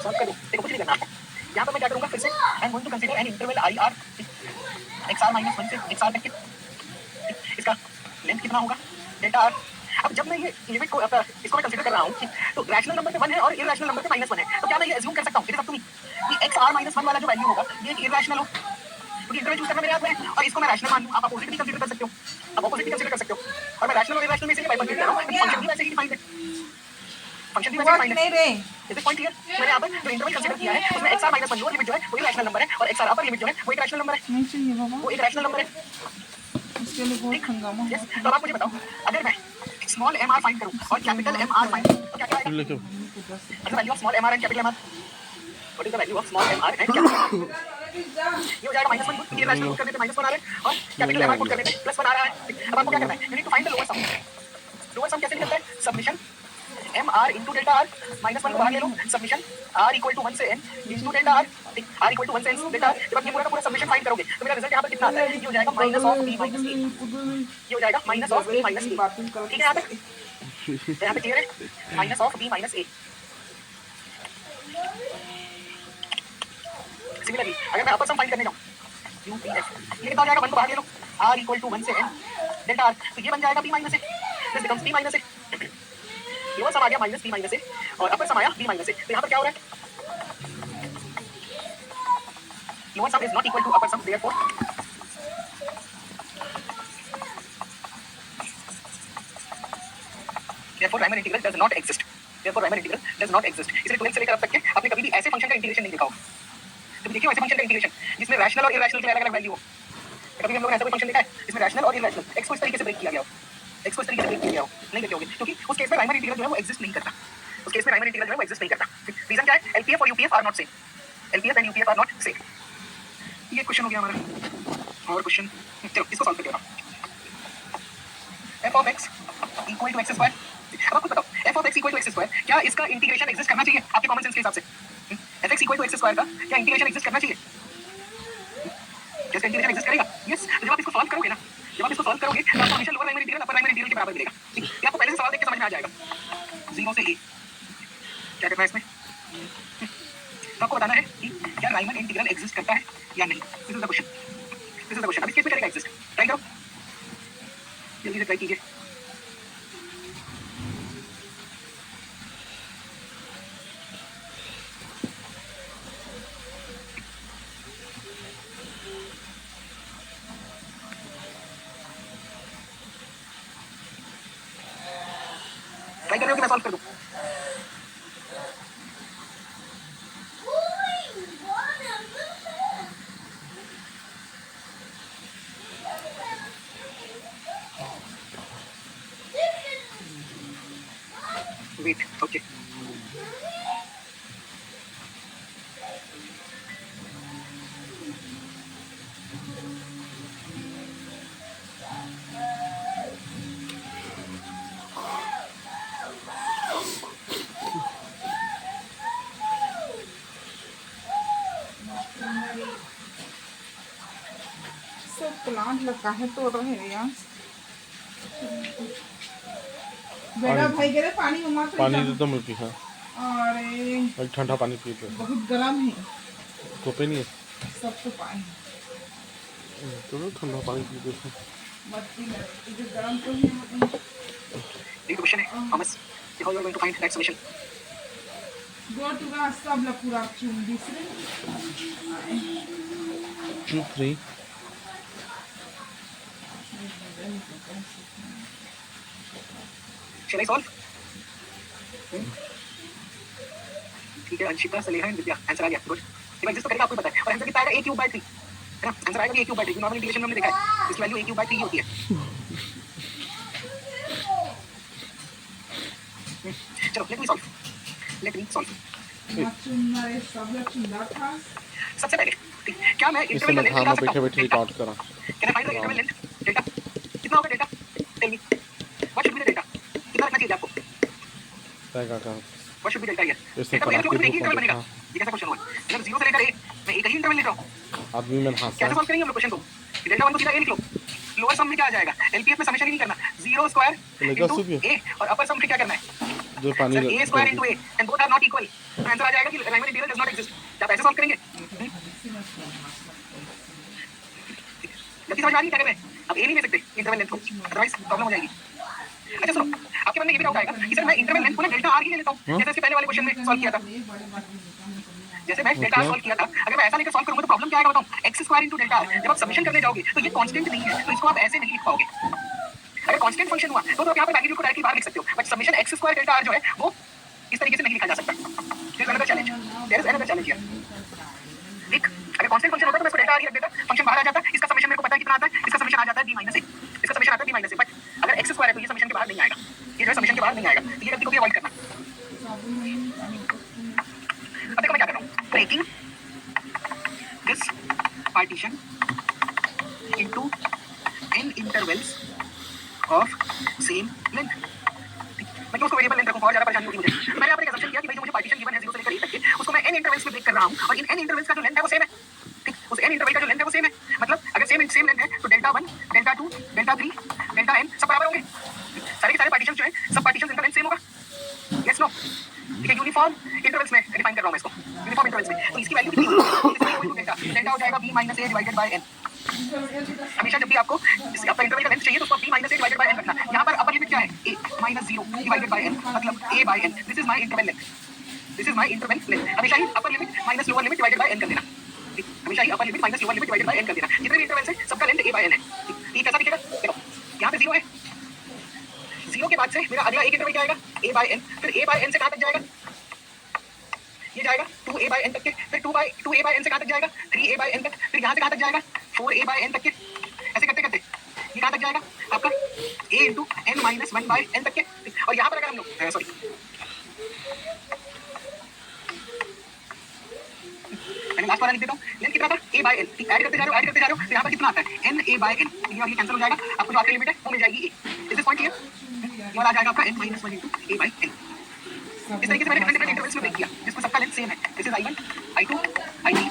सॉल्व कर दो. देखो कुछ नहीं करना आपको. यहाँ पर मैं क्या करूंगा फिर से, I am going to consider an interval I r x r minus 1 से एक्स आर तक के. इसका लेंथ कितना होगा डेल्टा आर. अब जब मैं ये लिमिट को इसको मैं कंसीडर कर रहा हूँ तो रैशनल नंबर पे 1 है और इरैशनल नंबर पे -1 है, तो क्या मैं ये अज्यूम कर सकता हूँ, it is up to me, कि एक्स आर माइनस 1 वाला जो वैल्यू होगा ये इरैशनल हो, क्योंकि इंटरवल चूज करना मेरे हाथ में है और इसको मैं रैशनल मान लूं. आप अपोजिट भी कंसीडर कर सकते हो, आप अपोजिट भी कंसीडर कर सकते हो. और मैं रैशनल और इरैशनल में से बाइफरकेट कर रहा हूं, फंक्शन भी वैसे ही डिफाइंड है. फंक्शन भी वैसे हुआ डिफाइंड नहीं है. रे इज इट पॉइंट क्लियर? मैंने यहाँ पर जो इंटरवल कंसीडर किया है उसमें एक्स आर माइनस 1 लिमिट जो है वो इरैशनल नंबर है और एक्स आर अपर लिमिट जो है वो एक रैशनल नंबर है. नहीं चाहिए बाबा वो एक रैशनल नंबर है. उसके लिए बहुत हंगामा यस. तो अब आप मुझे बताओ, अगर मैं स्मॉल एम आर फाइंड करूं और कैपिटल एम आर फाइंड तो क्या आएगा? लेके What's the value of small mr and capital MR? What is the value of small mr and capital? ये हो जाएगा -1 क्योंकि रैशनल पुट करने पे -1 आ रहा है और कैपिटल एमआर पुट करने पे +1 आ रहा है. अब आपको क्या करना है, you need to find the lower sum. Lower sum कैसे निकलता है? Submission mr into delta r -1 को बाहर ले लो, सबमिशन r equal to 1 से n into delta r, r equal to 1 से n delta r. जब आप ये पूरा का पूरा सबमिशन फाइंड करोगे तो मेरा रिजल्ट यहाँ पर कितना आता है? ये हो जाएगा -of b minus a. ये हो जाएगा -of b minus a. ठीक है यहाँ तक? यहाँ पे क्लियर है? -of b minus a. Similarly अगर मैं अपर सम फाइंड करने जाऊं UPF, ये कितना हो जाएगा? 1 को बाहर ले लो, r equal to 1 से n delta r, तो ये बन जाएगा b minus a. This becomes b minus a. Lower sum आ गया -b minus a और अपर सम आया b minus a. तो यहाँ पर क्या हो रहा है? Lower sum is not equal to upper sum, therefore Riemann integral does not exist. Therefore Riemann integral does not exist. इसलिए 12th से लेकर अब तक के आपने कभी भी ऐसे फंक्शन का इंटीग्रेशन नहीं देखा होगा. तो देखिए ऐसे फंक्शन का इंटीग्रेशन जिसमें रैशनल और इरैशनल के अलग-अलग वैल्यू हो. कभी हम लोगों ने ऐसा कोई फंक्शन देखा है जिसमें रैशनल और इरैशनल x को इस तरीके से ब्रेक किया गया हो, x को इस तरीके से ब्रेक किया गया हो? नहीं देखते होंगे, क्योंकि उस केस में राइमन इंटीग्रल जो है वो एग्जिस्ट नहीं करता. उस केस में राइमन इंटीग्रल जो है वो एग्जिस्ट नहीं करता. रीजन क्या है? LPF और UPF are not same. LPF and UPF are not same. ये क्वेश्चन हो गया हमारा. और क्वेश्चन चलो इसको सॉल्व करते हैं. f of x equal to x square. अब आप खुद बताओ, f of x equal to x square, क्या इसका इंटीग्रेशन एग्जिस्ट करना चाहिए आपके कॉमन सेंस के हिसाब से? f x equal to x square का क्या इंटीग्रेशन एग्जिस्ट करना चाहिए? क्या इसका इंटीग्रेशन एग्जिस्ट करेगा? यस. तो जब आप इसको सॉल्व करोगे ना, जब आप इसको सॉल्व करोगे तो आपको हमेशा लोअर राइमन इंटीग्रल अपर राइमन इंटीग्रल के बराबर मिलेगा. ये आपको पहले से सवाल देख के समझ में आ जाएगा. 0 से a क्या करना है इसमें? तो आपको बताना है कि क्या राइमन इंटीग्रल एग्जिस्ट करता है या नहीं. This is the question. This is the question. अब इस केस में करेगा एग्जिस्ट. ट्राई करो, जल्दी से ट्राई कीजिए. ट्राई कर रहे हो कि मैं सॉल्व कर दूं? वेट. ओके. आज लग काहे तोड़ रहे हैं यार। बेटा भाई के पानी उमा पानी दे दो मुझे। हाँ अरे और ठंडा पानी पी लो। बहुत गर्म है तो पे नहीं है सब तो पानी तो ठंडा पानी पी लो। मत पी इधर गर्म तो ही है। The question है Thomas, how you are going to find that solution? दो टुकड़ा सब ला पूरा चुन दूसरे 2 3 Shall I solve? ठीक है, अंशिका, सलेहा एंड विद्या आंसर आ गया। गुड। ये एग्जिस्ट तो करेगा, आपको पता है। और आंसर कितना आएगा? a³/3 है ना? आंसर आएगा a³/3। नॉर्मल इंटीग्रेशन में हमने देखा है इसकी वैल्यू a³/3 होती है। चलो लेट मी सॉल्व। चुनना सब ला चुनना था। सबसे पहले क्या मैं इसे इंटरवल मैं लेंथ हाँ निकाल मैं सकता बैठे हूं? बैठे रिकॉर्ड करा। Can I find the interval length? Delta कितना होगा? Delta tell me what should be the delta? कितना रखना चाहिए आपको? रहेगा का what should be delta here? इससे डेल्टा मेरे पढ़ा को के एक ही इंटरवल बनेगा। हाँ। ये कैसा क्वेश्चन हुआ? अगर 0 से लेकर a मैं एक ही इंटरवल ले रहा हूं। आदमी में कैसे हंसा सॉल्व करेंगे हम लोग क्वेश्चन को? डेल्टा 1 को सीधा a लिख लो। लोअर सम में क्या आ जाएगा? एलपीएफ में समेशन ही नहीं करना। 0 स्क्वायर इनटू a और अपर सम में क्या करना है? जो पानी sir a square into a and both are not equal. तो आंसर आ जाएगा कि Riemann integral does not exist. आप ऐसे सॉल्व करेंगे? गलती समझ आ रही है क्या कर रहे हैं? अब a नहीं ले सकते इंटरवल लेंथ को, अदरवाइज प्रॉब्लम हो जाएगी। अच्छा सुनो, आपके मन में ये भी डाउट आएगा कि सर मैं इंटरवल लेंथ को ना डेल्टा r ही ले लेता हूं, जैसे इसके पहले वाले क्वेश्चन में सॉल्व किया था। जैसे मैं डेल्टा r सॉल्व किया था, अगर मैं ऐसा लेकर सॉल्व करूंगा तो प्रॉब्लम क्या आएगा बताऊं? x square into delta r। जब आप समेशन करने जाओगे तो ये कांस्टेंट नहीं है, तो इसको आप ऐसे नहीं लिख पाओगे। अगर कांस्टेंट फंक्शन हुआ तो आप यहां पे मैग्नीट्यूड को डायरेक्टली बाहर लिख सकते हो, but summation x square delta r जो है वो इस तरीके से नहीं लिखा जा सकता। There is another challenge here. ठीक, अगर कांस्टेंट फंक्शन होता तो मैं इसको डेल्टा r ही रख देता, फंक्शन बाहर आ जाता, इसका समेशन मेरे को पता है कितना आता है, इसका समेशन आ जाता है b - a, इसका समेशन आता है b - a, बट अगर x स्क्वायर है तो ये समेशन के बाहर नहीं आएगा, ये जो है समेशन के बाहर नहीं आएगा, तो ये गलती को भी अवॉइड करना। अब देखो मैं क्या कर रहा हूं, breaking this partition into n intervals of same length. मैं क्यों उसको वेरिएबल लेंथ रखूं? बहुत ज्यादा परेशानी होगी मुझे। मैंने यहाँ पर एक assumption किया कि भाई जो मुझे पार्टीशन गिवन है 0 से लेकर a तक के, उसको मैं n इंटरवल्स में ब्रेक कर रहा हूं और इन n इंटरवल्स का जो लेंथ है वो सेम है। ठीक, उस n इंटरवल का जो लेंथ है वो सेम है, मतलब अगर सेम लेंथ है तो delta 1, delta 2, delta 3, delta n सब बराबर होंगे। सारे के सारे पार्टीशन जो है सब पार्टीशन इनका लेंथ सेम होगा। Yes no? ठीक है, यूनिफॉर्म इंटरवल्स में डिफाइन कर रहा हूं मैं इसको, यूनिफॉर्म इंटरवल्स में। तो इसकी वैल्यू कितनी होगी? डेल्टा हो जाएगा b - a divided by n। हमेशा जब भी आपको आपका इंटरवल का लेंथ चाहिए तो उसको b - a divided by n रखना। यहाँ पर अपर लिमिट क्या है? a - 0 डिवाइडेड बाय n, मतलब a by n। This is my interval length, this is my interval length. हमेशा ही upper limit minus lower limit divided by n कर देना। ठीक, हमेशा ही upper limit minus lower limit divided by n कर देना। जितने भी इंटरवल्स हैं सबका लेंथ a बाय n है। ठीक, ये कैसा दिखेगा? देखो यहाँ पे 0 है, 0 के बाद से मेरा अगला एक इंटरवल क्या आएगा? a by n। फिर a बाय n से कहाँ तक जाएगा? ये जाएगा 2a बाय n तक के, फिर 2a बाय n से कहाँ तक जाएगा? 3a बाय n तक, फिर यहाँ से कहाँ तक जाएगा? 4a बाय n तक के। ऐसे करते करते ये कहाँ तक जाएगा? आपका a into n minus 1 bye n तक के। और यहाँ पर अगर हम लोग सॉरी मैंने लास्ट वाला लिख देता हूँ, लेंथ कितना था? a by n। ठीक, ऐड करते जा रहे हो तो यहाँ पर कितना आता है? n a by n। ये और ये कैंसिल हो जाएगा, आपको जो आखिरी लिमिट है वो मिल जाएगी a। इस पॉइंट क्लियर? ये वाला आ जाएगा आपका n minus 1 into a by n। इस तरीके से मैंने डिफरेंट इंटरवल्स में ब्रेक किया जिसमें सबका लेंथ सेम है। This is I1, I2, I3,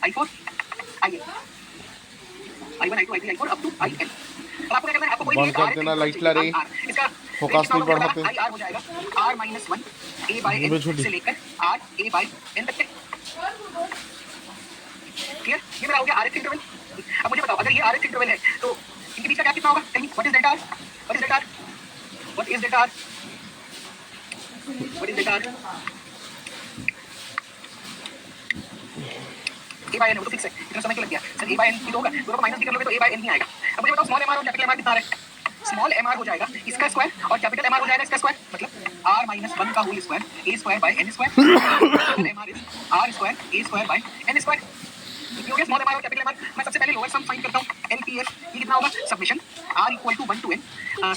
I4, IN, I1, I2, I3, I4 up to IN। अब आपको क्या करना है? आपको कोई भी बंद कर देना लाइट ला रही, इसका फोकस नहीं बढ़ाते। IR हो जाएगा R - 1 a बाय n से लेकर R a बाय n तक के। क्लियर? ये मेरा हो गया RH इंटरवल। अब मुझे बताओ अगर ये RH इंटरवल है तो इनके बीच का गैप कितना होगा? Tell me what is delta R? What is delta R? What is delta R? What is delta R? a by n वो तो फिक्स है, इतना समय क्यों लग गया? सर a by n भी तो होगा, दोनों को माइनस भी कर लोगे तो a by n ही आएगा। अब मुझे बताओ स्मॉल mr और कैपिटल mr कितना आ रहा है? स्मॉल mr हो जाएगा इसका स्क्वायर और कैपिटल mr हो जाएगा इसका स्क्वायर, मतलब r - 1 का whole square a square by n square. mr is r square a square by n square. ये हो गया स्मॉल mr और कैपिटल mr। मैं सबसे पहले लोअर सम फाइंड करता हूं, LPF। ये कितना होगा? Submission r = 1 to n।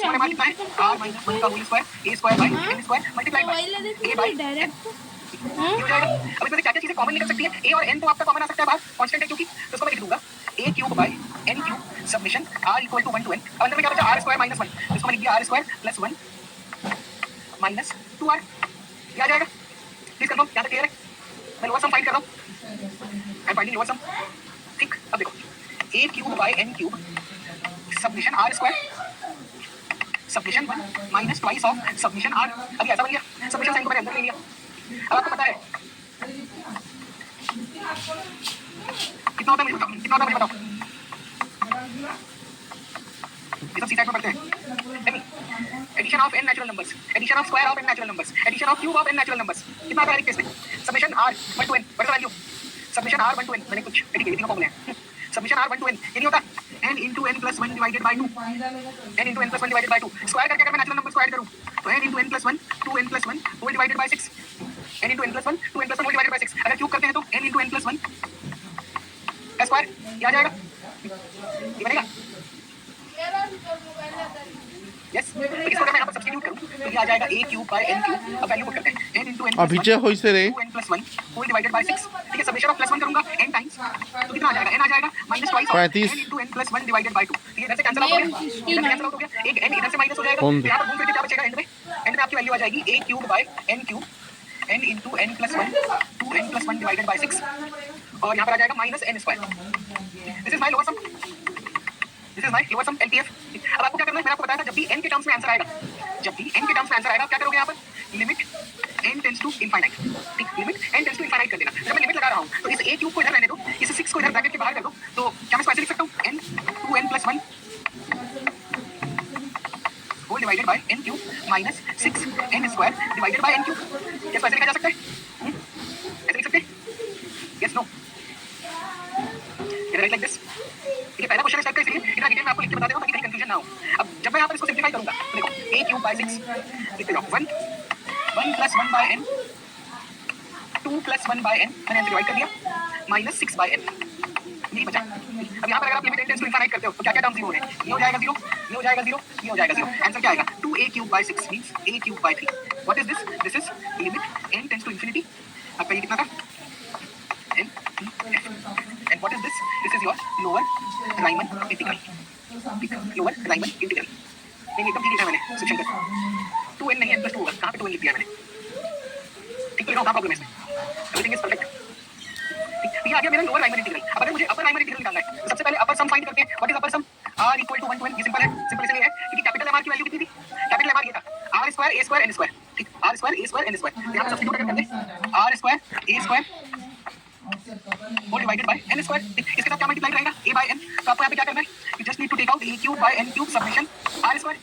Small mr कितना है? r - 1 का whole square a square by n square multiply by a by direct ये हो जाएगा। अब इसमें से क्या क्या चीजें कॉमन निकल सकती है? a और n तो आपका कॉमन आ सकता है बाहर, कांस्टेंट है क्योंकि, तो उसको मैं लिख दूंगा a³ bye n³ submission r = 1 to n। अब अंदर में क्या बचा? r स्क्वायर माइनस 1, तो इसको मैं लिख दिया r square plus 1 minus 2r। ये आ जाएगा। प्लीज कंफर्म, यहां तक क्लियर है? मैं लोअर सम फाइंड कर रहा हूं, I am finding lower sum. ठीक, अब देखो a³ bye n³ submission r square submission 1 minus twice of submission r। अभी ऐसा बन गया, submission साइन को मैंने अंदर ले लिया। अब आपको पता है कितना होता है मुझे बताओ, कितना होता है मुझे बताओ। ये सब सी साइड में पढ़ते हैं। Addition of n natural numbers, addition of square of n natural numbers, addition of cube of n natural numbers, कितना आता है केस में? Summation r 1 to n, what is the value? Summation r 1 to n, मैंने कुछ ठीक है, ये तीनों फॉर्मूले हैं। समेशन r 1 to n ये नहीं होता n into n plus 1 divided by 2, n into n plus 1 divided by 2, square करके अगर मैं नेचुरल नंबर स्क्वायर करूं तो n into n plus 1 2n plus 1 whole divided by 6, n into n plus 1 2n plus 1 whole divided by 6। अगर cube करते हैं तो n into n plus 1 का स्क्वायर ये आ जाएगा, ये बनेगा यस। तो इसको अगर मैं यहाँ पर सब्स्टिट्यूट करूँ तो ये आ जाएगा a cube by n cube. अब वैल्यू पुट करते हैं n into n अभी जे होई से रे 2n plus 1 whole divided by 6, ठीक है। समेशन ऑफ प्लस 1 करूंगा n टाइम्स तो कितना आ जाएगा? n आ जाएगा minus twice of 35 n into n plus 1 divided by 2, ठीक है। इधर से कैंसिल आउट हो गया, इधर से कैंसिल आउट हो गया, एक n इधर से माइनस हो जाएगा, तो यहाँ पर घूम फिर के क्या बचेगा? एंड में आपकी वैल्यू आ जाएगी a cube by n cube n into n plus 1 2n plus 1 divided by 6, और यहाँ पर आ जाएगा minus n square. This is my lower sum, this is my lower sum LPF। अब आपको क्या करना है, मैंने आपको बताया था जब भी n के टर्म्स में आंसर आएगा, जब भी n के टर्म्स में आंसर आएगा क्या करोगे? यहाँ पर limit n tends to infinite, ठीक, limit n tends to infinite कर देना। जब मैं लिमिट लगा रहा हूँ तो इस a क्यूब को इधर रहने दो, इस 6 को इधर ब्रैकेट के बाहर कर दो, तो क्या मैं स्क्वायर लिख सकता हूँ? n 2n plus 1 whole divided by n cube minus 6n square divided by n cube. क्या स्क्वायर लिखा जा सकता है? ऐसे लिख सकते हैं? Yes no? Right like this. ये पहला क्वेश्चन है टाइप का, इसलिए इतना डिटेल में आपको लिख के बता दे रहा हूं ताकि कहीं कंफ्यूजन ना हो। अब जब मैं यहाँ पर इसको सिंप्लीफाई करूंगा तो देखो a क्यूब बाय 6 लिखते जाओ 1 plus 1 by n 2 plus 1 by n, मैंने n से डिवाइड कर दिया, माइनस 6 by n, यही बचा। अब यहाँ पर अगर आप limit n tends to infinite करते हो तो क्या क्या टर्म जीरो है? ये हो जाएगा 0, ये हो जाएगा 0, ये हो जाएगा 0। आंसर क्या आएगा? 2a cube by 6 means a cube by 3। What is this? This is limit n tends to infinity. आपका ये कितना था? n and what is this? This is your lower Riemann integral, lower Riemann integral। नहीं एकदम ठीक लिखा है मैंने सेक्शन का, 2n नहीं n plus 2 होगा, कहाँ पे 2n लिख दिया मैंने? ठीक लिखा हूँ, कहाँ प्रॉब्लम है इसमें? Everything is perfect. ये आ गया मेरा लोअर राइमन इंटीग्रल। अब अगर मुझे अपर राइमन इंटीग्रल निकालना है तो सबसे पहले अपर सम फाइंड करते हैं। What is upper sum? r equal to 1 to n। ये सिंपल है, सिंपल इसलिए है क्योंकि कैपिटल mr की वैल्यू कितनी थी? कैपिटल mr ये था r square a square n square, ठीक, r square a square n square. यहाँ पे सब्स्टिट्यूट करते हैं r square a square whole divided by n square, ठीक। इसके साथ क्या मल्टीप्लाई रहेगा? a by n। तो आपको यहाँ पे क्या करना है? You just need to take out a cube by n cube submission r square,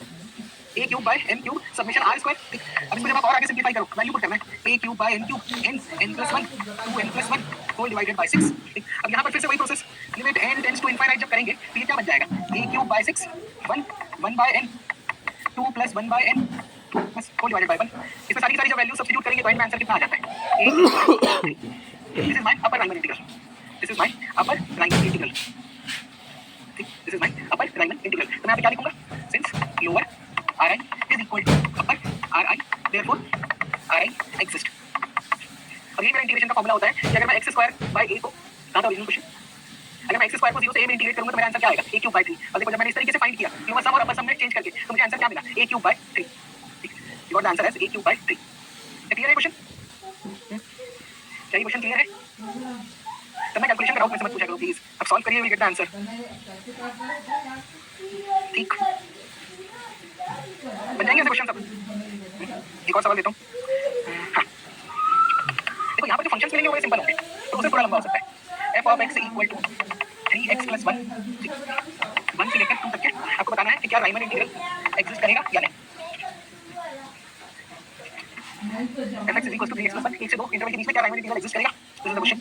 a cube by n cube submission r square, ठीक। अब इसको जब आप और आगे सिंप्लीफाई करो, वैल्यू पुट करना है a cube by n cube n plus 1 2n plus 1 whole divided by 6, ठीक। अब यहाँ पर फिर से वही process, limit n tends to infinite जब करेंगे तो ये क्या बन जाएगा? a cube by 6 1 bye n 2 plus 1 bye n 2 plus whole divided by 1। इसमें सारी जब वैल्यू सब्स्टिट्यूट करेंगे तो एंड में आंसर कितना आ जाता है? This is my upper Riemann integral, this is my upper Riemann integral, ठीक। This is my upper Riemann integral. तो मैं यहाँ पे क्या लिखूंगा? Since lower ri is equal to upper ri, therefore ri exist। और ये मेरा इंटीग्रेशन का फॉर्मूला होता है कि अगर मैं x स्क्वायर बाय a को, कहाँ था ओरिजिनल क्वेश्चन? अगर मैं x स्क्वायर को 0 से a में इंटीग्रेट करूंगा तो मेरा आंसर क्या आएगा? a cube by 3। और देखो जब मैंने इस तरीके से फाइंड किया लोअर सम और अपर सम में चेंज करके तो मुझे आंसर क्या मिला? a क्यूब बाय 3, ठीक। You got the answer as a cube by 3। Clear है क्वेश्चन? क्या ये क्वेश्चन क्लियर है? तब मैं कैलकुलेशन कराऊं, मुझसे मत पूछा करो प्लीज। अब सॉल्व करिए, विल गेट द आंसर, ठीक। बन जाएंगे ऐसे क्वेश्चन सब। एक और सवाल लेता हूँ। हाँ देखो यहाँ पर जो फंक्शंस मिलेंगे वो सिंपल होंगे, तो उससे थोड़ा लंबा हो सकता है। f of x equal to 3x plus 1, 1 से लेकर 2 तक के आपको बताना है कि क्या राइमन इंटीग्रल एग्जिस्ट करेगा या नहीं। fx equal to 3x plus 1, 1 से 2 इंटरवल के बीच में क्या राइमन इंटीग्रल एग्जिस्ट करेगा? This is the question.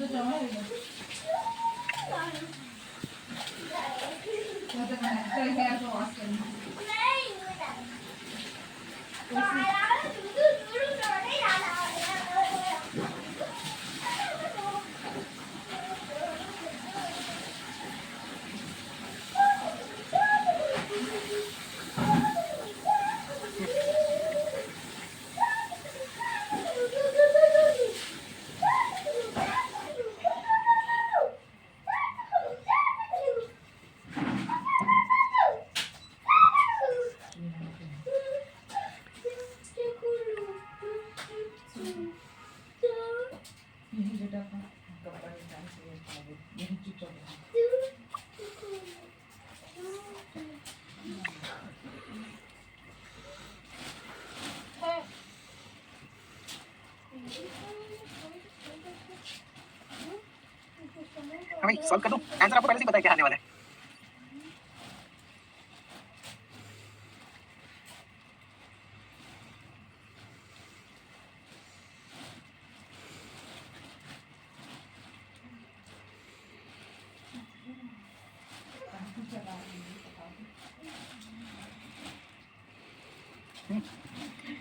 भाई सॉल्व कर दूं, आंसर आपको पहले से ही पता है क्या आने वाला है।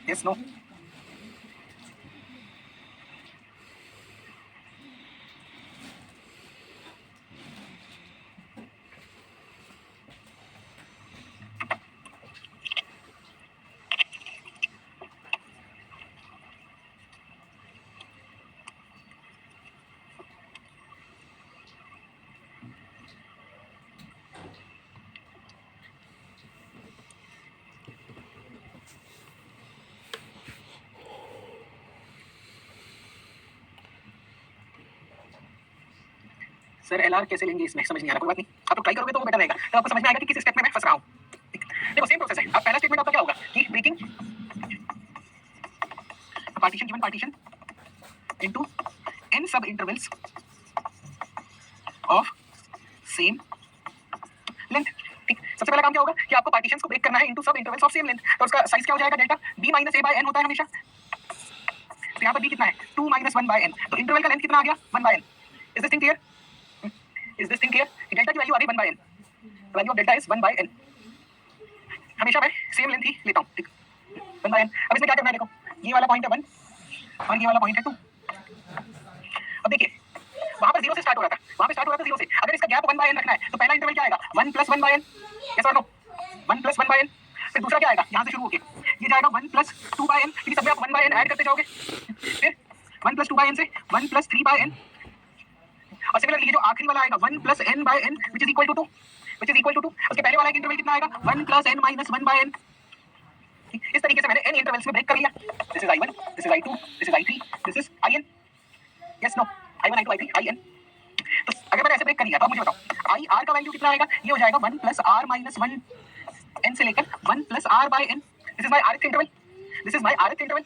Yes, no. सर एलआर कैसे लेंगे इसमें समझ नहीं आ रहा, कोई बात नहीं, आप लोग ट्राई करोगे तो वो बेटर रहेगा, तो आपको समझ में आएगा कि किस स्टेप में मैं फंस रहा हूँ। देखो सेम प्रोसेस है। अब पहला स्टेटमेंट आपका क्या होगा कि breaking partition given partition into n sub intervals of same length. ठीक, सबसे पहला काम क्या होगा कि आपको पार्टीशंस को ब्रेक करना है इनटू सब इंटरवल्स ऑफ सेम लेंथ। तो उसका साइज क्या हो जाएगा, delta b minus a by n होता है हमेशा। तो यहाँ पर b कितना है 2 माइनस 1 बाय n, तो इंटरवल का लेंथ कितना आ गया 1 bye n। Is this thing clear? Is this thing clear? Delta की वैल्यू आ रही 1 by n, value of delta is 1 by n। हमेशा मैं सेम लेंथ ही लेता हूँ, ठीक 1 by n। अब इसमें क्या करना है, देखो ये वाला पॉइंट है 1 और ये वाला पॉइंट है 2। अब देखिए वहां पर 0 से स्टार्ट हो रहा था, वहां पे स्टार्ट हो रहा था 0 से, अगर इसका गैप 1 by n रखना है तो पहला इंटरवल क्या आएगा 1 plus 1 by n, यस और नो 1 plus 1 by n। फिर दूसरा क्या आएगा, यहाँ से शुरू होके ये जाएगा 1 plus 2 by n, क्योंकि सब में आप 1 by n ऐड करते जाओगे। फिर 1 plus 2 by n से 1 plus 3 by n, और सिमिलरली ये जो आखिरी वाला आएगा 1 plus n by n which is equal to 2, which is equal to 2। उसके पहले वाला इंटरवल कितना आएगा 1 plus n minus 1 by n। इस तरीके से मैंने n इंटरवल्स में ब्रेक कर लिया। This is i1, this is i2, this is i3, this is in। Yes no i1 i2 i3 in। तो अगर मैंने ऐसे ब्रेक कर लिया तो अब मुझे बताओ i r का वैल्यू कितना आएगा, ये हो जाएगा 1 plus r minus 1 n से लेकर 1 plus r by n। This is my rth interval, this is my rth interval,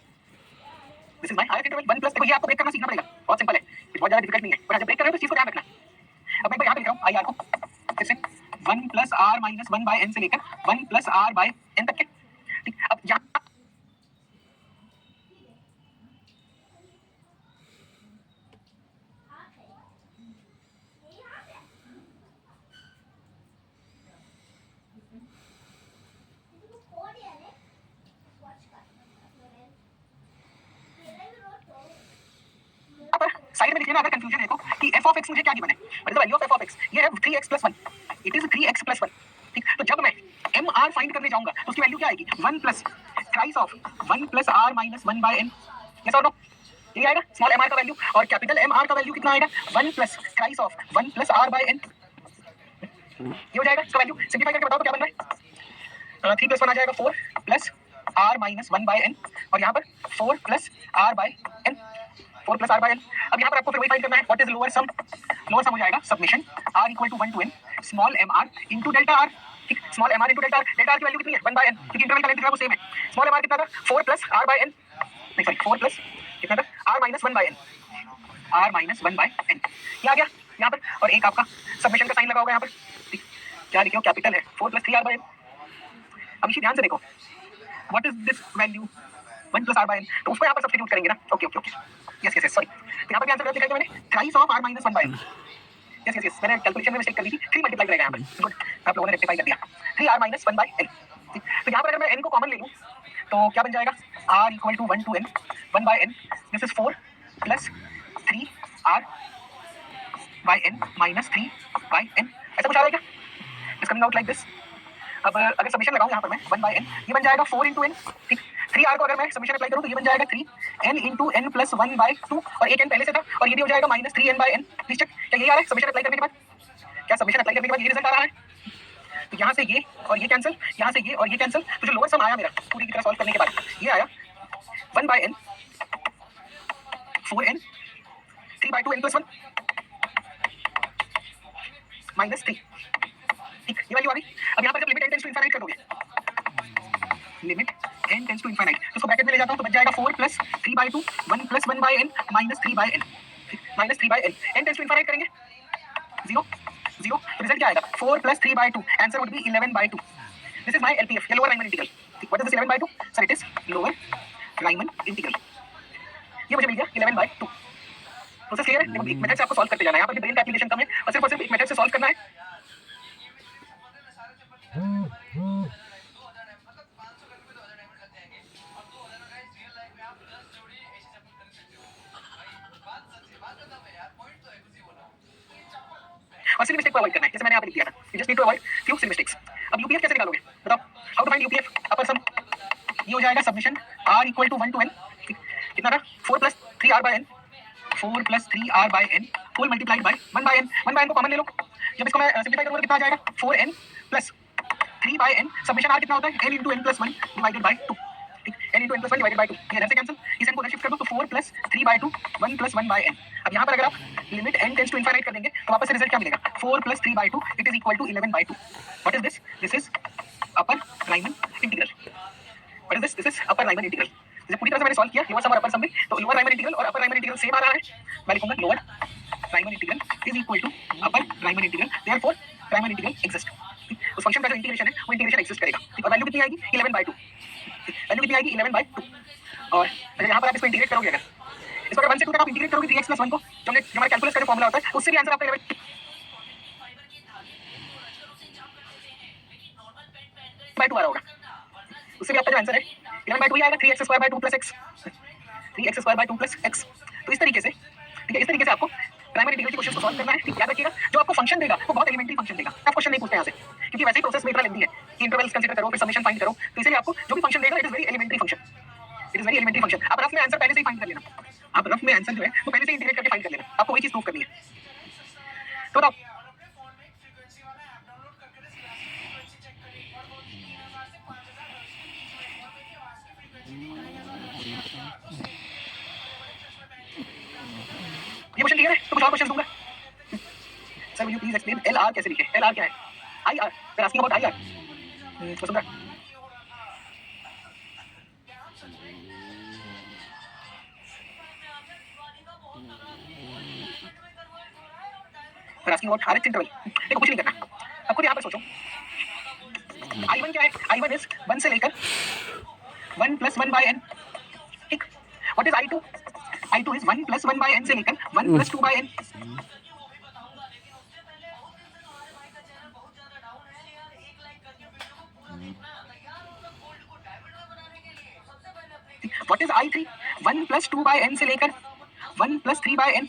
this is my rth interval 1 plus. देखो ये आपको ब्रेक करना सीखना पड़ेगा, बहुत सिंपल है, बहुत ज्यादा डिफिकल्ट नहीं है, पर जब ब्रेक कर रहे हो तो इस चीज को ध्यान रखना। अब मैं यहाँ पे लिख रहा हूँ आई आर को फिर से 1 plus r minus 1 bye n से लेकर 1 प्लस आर बाय n तक के। ठीक, अब यहाँ साइड में लिख लेना अगर कंफ्यूजन है तो कि f of x मुझे क्या गिवन है, what is the value of f of x। ये है 3x + 1, इट इज 3x + 1। ठीक, तो जब मैं mr फाइंड करने जाऊंगा तो उसकी वैल्यू क्या आएगी 1 plus thrice of 1 plus r minus 1 bye n। Yes और नो, ये आएगा स्मॉल mr का वैल्यू, और कैपिटल mr का वैल्यू कितना आएगा 1 plus thrice of 1 plus r by n। ये हो जाएगा इसका वैल्यू, सिंपलीफाई करके बताओ तो क्या बन रहा है 3 + 1 आ जाएगा 4 plus r minus 1 bye n, और यहाँ पर 4 plus r by n, 4 plus r by n। अब यहाँ पर आपको फिर वही फाइंड करना है what is lower sum. Lower sum हो जाएगा submission r equal to 1 to n small mr into delta r। ठीक, small mr into delta r, delta r की वैल्यू कितनी है 1 बाय n, क्योंकि इंटरवल का लेंथ वो सेम है। स्मॉल mr कितना था 4 प्लस r बाय n, नहीं सॉरी 4 प्लस कितना था r minus 1 bye n, r minus 1 bye n। ये आ गया यहाँ पर, और एक आपका सबमिशन का साइन लगा होगा यहाँ पर। ठीक, क्या लिखे हो कैपिटल है 4 प्लस 3r बाय n। अब इसी ध्यान से देखो what is this value 1 plus r by n, तो उसको यहाँ पर सब्स्टिट्यूट करेंगे ना। Okay okay okay, yes yes yes sorry, तो यहाँ पर भी आंसर गलत लिखा है मैंने, thrice of r minus 1 bye n। Yes yes yes, मैंने कैलकुलेशन में मिस्टेक कर दी थी, 3 मल्टीप्लाई करेगा यहाँ पर। गुड, आप लोगों ने रेक्टिफाई कर दिया, 3r माइनस 1 बाय n। तो यहाँ पर अगर मैं n को कॉमन ले लूँ तो क्या बन जाएगा r equal to 1 to n 1 bye n, this is 4 plus 3r by n minus 3 by n। ऐसा कुछ आ रहा है क्या, it's coming out like this. अब अगर समीशन लगाऊं यहाँ पर मैं 1 बाय n, ये बन जाएगा 4 into n। ठीक, 3r को अगर मैं समीशन अप्लाई करूं तो ये बन जाएगा 3n into n plus 1 by 2, और एक n पहले से था, और ये भी हो जाएगा minus 3n by n। Please check, क्या यही आ रहा है समीशन अप्लाई करने के बाद, क्या समीशन अप्लाई करने के बाद ये रिजल्ट आ रहा है। तो यहाँ से ये और ये कैंसिल, यहाँ से ये और ये कैंसिल, तो जो लोअर सम आया मेरा पूरी की तरह सॉल्व करने के बाद ये आया 1 by n 4n 3 by 2n plus 1 minus 3। ठीक, ये वैल्यू आ गई। अब यहाँ पर जब limit n tends to infinite कर दोगे, limit n tends to infinite, तो उसको ब्रैकेट में ले जाता हूँ तो बच जाएगा 4 plus 3 by 2 1 plus 1 by n minus 3 by n, minus 3 by n। n tends to infinite करेंगे 0 0, तो रिजल्ट क्या आएगा 4 + 3/2, answer would be 11/2. This is my LPF, ये lower Riemann integral. What is this 11/2? Sir it is lower Riemann integral. ये मुझे मिल गया 11/2. Process clear है? देखो एक मेथड से आपको सॉल्व करते जाना है. यहाँ पर ब्रेन का एप्लीकेशन कम है और सिर्फ एक मेथड से सॉल्व करना है. और सिली मिस्टेक को अवॉइड करना है, जैसे मैंने यहाँ पे लिख दिया था. You just need to avoid few silly mistakes. अब यूपीएफ कैसे निकालोगे बताओ? How to find UPF? Upper sum ये हो जाएगा सबमिशन r = 1 to n. कितना था 4 + 3r/n, 4 + 3r/n whole multiplied by 1/n. 1/n को कॉमन ले लो. जब इसको मैं सिंपलीफाई करूंगा कितना आ जाएगा 4n + 3/n. सबमिशन r कितना होता है n × n + 1 डिवाइडेड बाय 2. ठीक, n × n + 1 डिवाइडेड बाय 2. ये इधर से कैंसिल, इस n को उधर शिफ्ट कर दो तो 4 + 3/2 1 + 1/n. अब यहाँ पर अगर आप limit n tends to infinite कर देंगे तो वापस से रिजल्ट क्या मिलेगा 4 + 3/2 it is equal to 11/2. What is this? This is upper Riemann integral. What is this? This is upper Riemann integral. जैसे पूरी तरह से मैंने सॉल्व किया लोअर सम और अपर सम में, तो लोअर राइमन इंटीग्रल और अपर राइमन इंटीग्रल सेम आ रहा है. मैं लिखूंगा lower Riemann integral is equal to upper Riemann integral. Therefore Riemann integral exist. उस फंक्शन का जो इंटीग्रेशन है वो इंटीग्रेशन एग्जिस्ट करेगा. और वैल्यू कितनी आएगी 11/2. वैल्यू कितनी आएगी 11/2. और अगर यहाँ पर आप इसको इंटीग्रेट करोगे, अगर इसको अगर 1 से 2 तक आप इंटीग्रेट करोगे 3x + 1 को, जो हमारे कैलकुलस का जो फॉर्मूला होता है उससे भी आंसर आपका 11/2 आ रहा होगा. उससे भी आपका जो आंसर है 11/2 ही आएगा. 3x² 2 + x, 3x² 2 + x. तो इस तरीके से, ठीक है, इस तरीके से आपको प्राइमरी इंटीग्रल की क्वेश्चन को सॉल्व करना है. ठीक, याद रखिएगा जो आपको फंक्शन देगा वो बहुत एलिमेंट्री फंक्शन देगा. टफ क्वेश्चन नहीं पूछते यहाँ से, क्योंकि वैसे ही प्रोसेस में इतना लेंदी है कि इंटरवल्स कंसीडर करो फिर समेशन फाइंड करो. तो इसलिए आपको जो भी फंक्शन देगा it is very elementary function. It is very elementary function. आप रफ में आंसर पहले से ही फाइंड कर लेना. आप रफ में आंसर जो है वो पहले से ही इंटीग्रेट करके फाइंड कर लेना. आपको वही चीज प्रूव करनी है. तो बताओ ये क्वेश्चन क्लियर है? तो कुछ और क्वेश्चन दूंगा. Sir will you please explain LR कैसे लिखे? LR क्या है? IR. We are asking about IR. तो समझा? We are asking about RH interval. देखो कुछ नहीं करना. अब खुद यहाँ पर सोचो I1 क्या है? I1 इज 1 से लेकर 1 + 1/n. ठीक. What is I2? I2 is 1 + 1/n से लेकर 1 + 2/n. What is I3? 1 + 2/n से लेकर 1 + 3/n.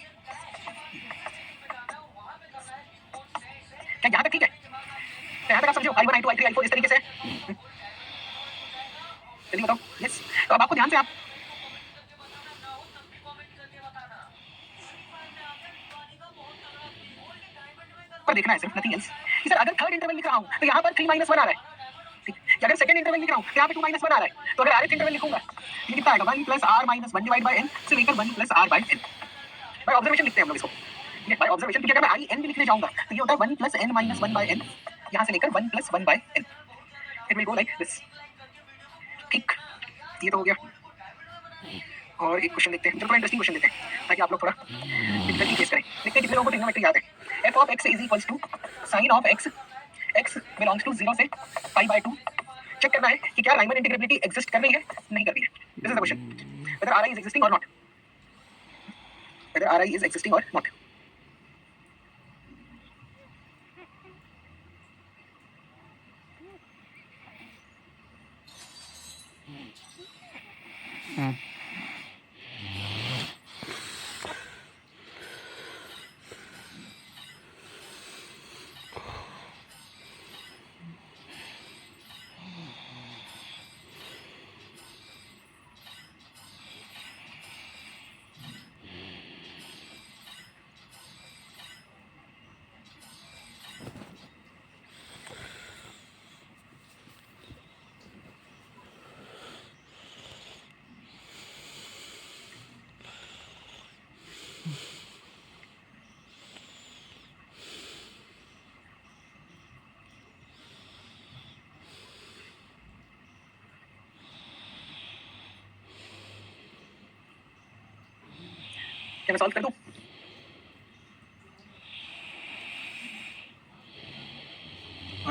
क्या यहाँ तक ठीक है? यहाँ तक आप समझो I1 I2 I3 I4 इस तरीके से. जल्दी बताओ. यस. तो अब आपको ध्यान से आप पर देखना है सिर्फ, नथिंग एल्स. सर अगर थर्ड इंटरवल लिख रहा हूँ तो यहाँ पर 3 - 1 आ रहा है. ठीक. अगर सेकंड इंटरवल लिख रहा हूँ तो यहाँ पे 2 - 1 आ रहा है. तो अगर RH इंटरवल लिखूंगा ये कितना आएगा 1 + R - 1 डिवाइड बाय n से लेकर 1 + R/n. बाय ऑब्जर्वेशन लिखते हैं हम लोग इसको. ठीक है, बाय ऑब्जर्वेशन. क्योंकि अगर मैं IN भी लिखने जाऊंगा तो ये होता है 1 + n - 1/n यहाँ से लेकर 1 + 1/n. It will go like this. ठीक, ये तो हो गया. और एक क्वेश्चन देखते हैं, थोड़ा इंटरेस्टिंग क्वेश्चन लेते हैं ताकि आप लोग थोड़ा डिफिकल्टी फेस करें. देखते हैं कितने लोगों को ट्रिग्नोमेट्री याद है. f of x is equals to sin of x, x belongs to 0 से π/2. चेक करना है कि क्या राइमन इंटीग्रेबिलिटी एग्जिस्ट कर रही है नहीं कर रही है. This is the question. whether Ri is existing or not. whether Ri is existing or not. क्या मैं सॉल्व कर दूं?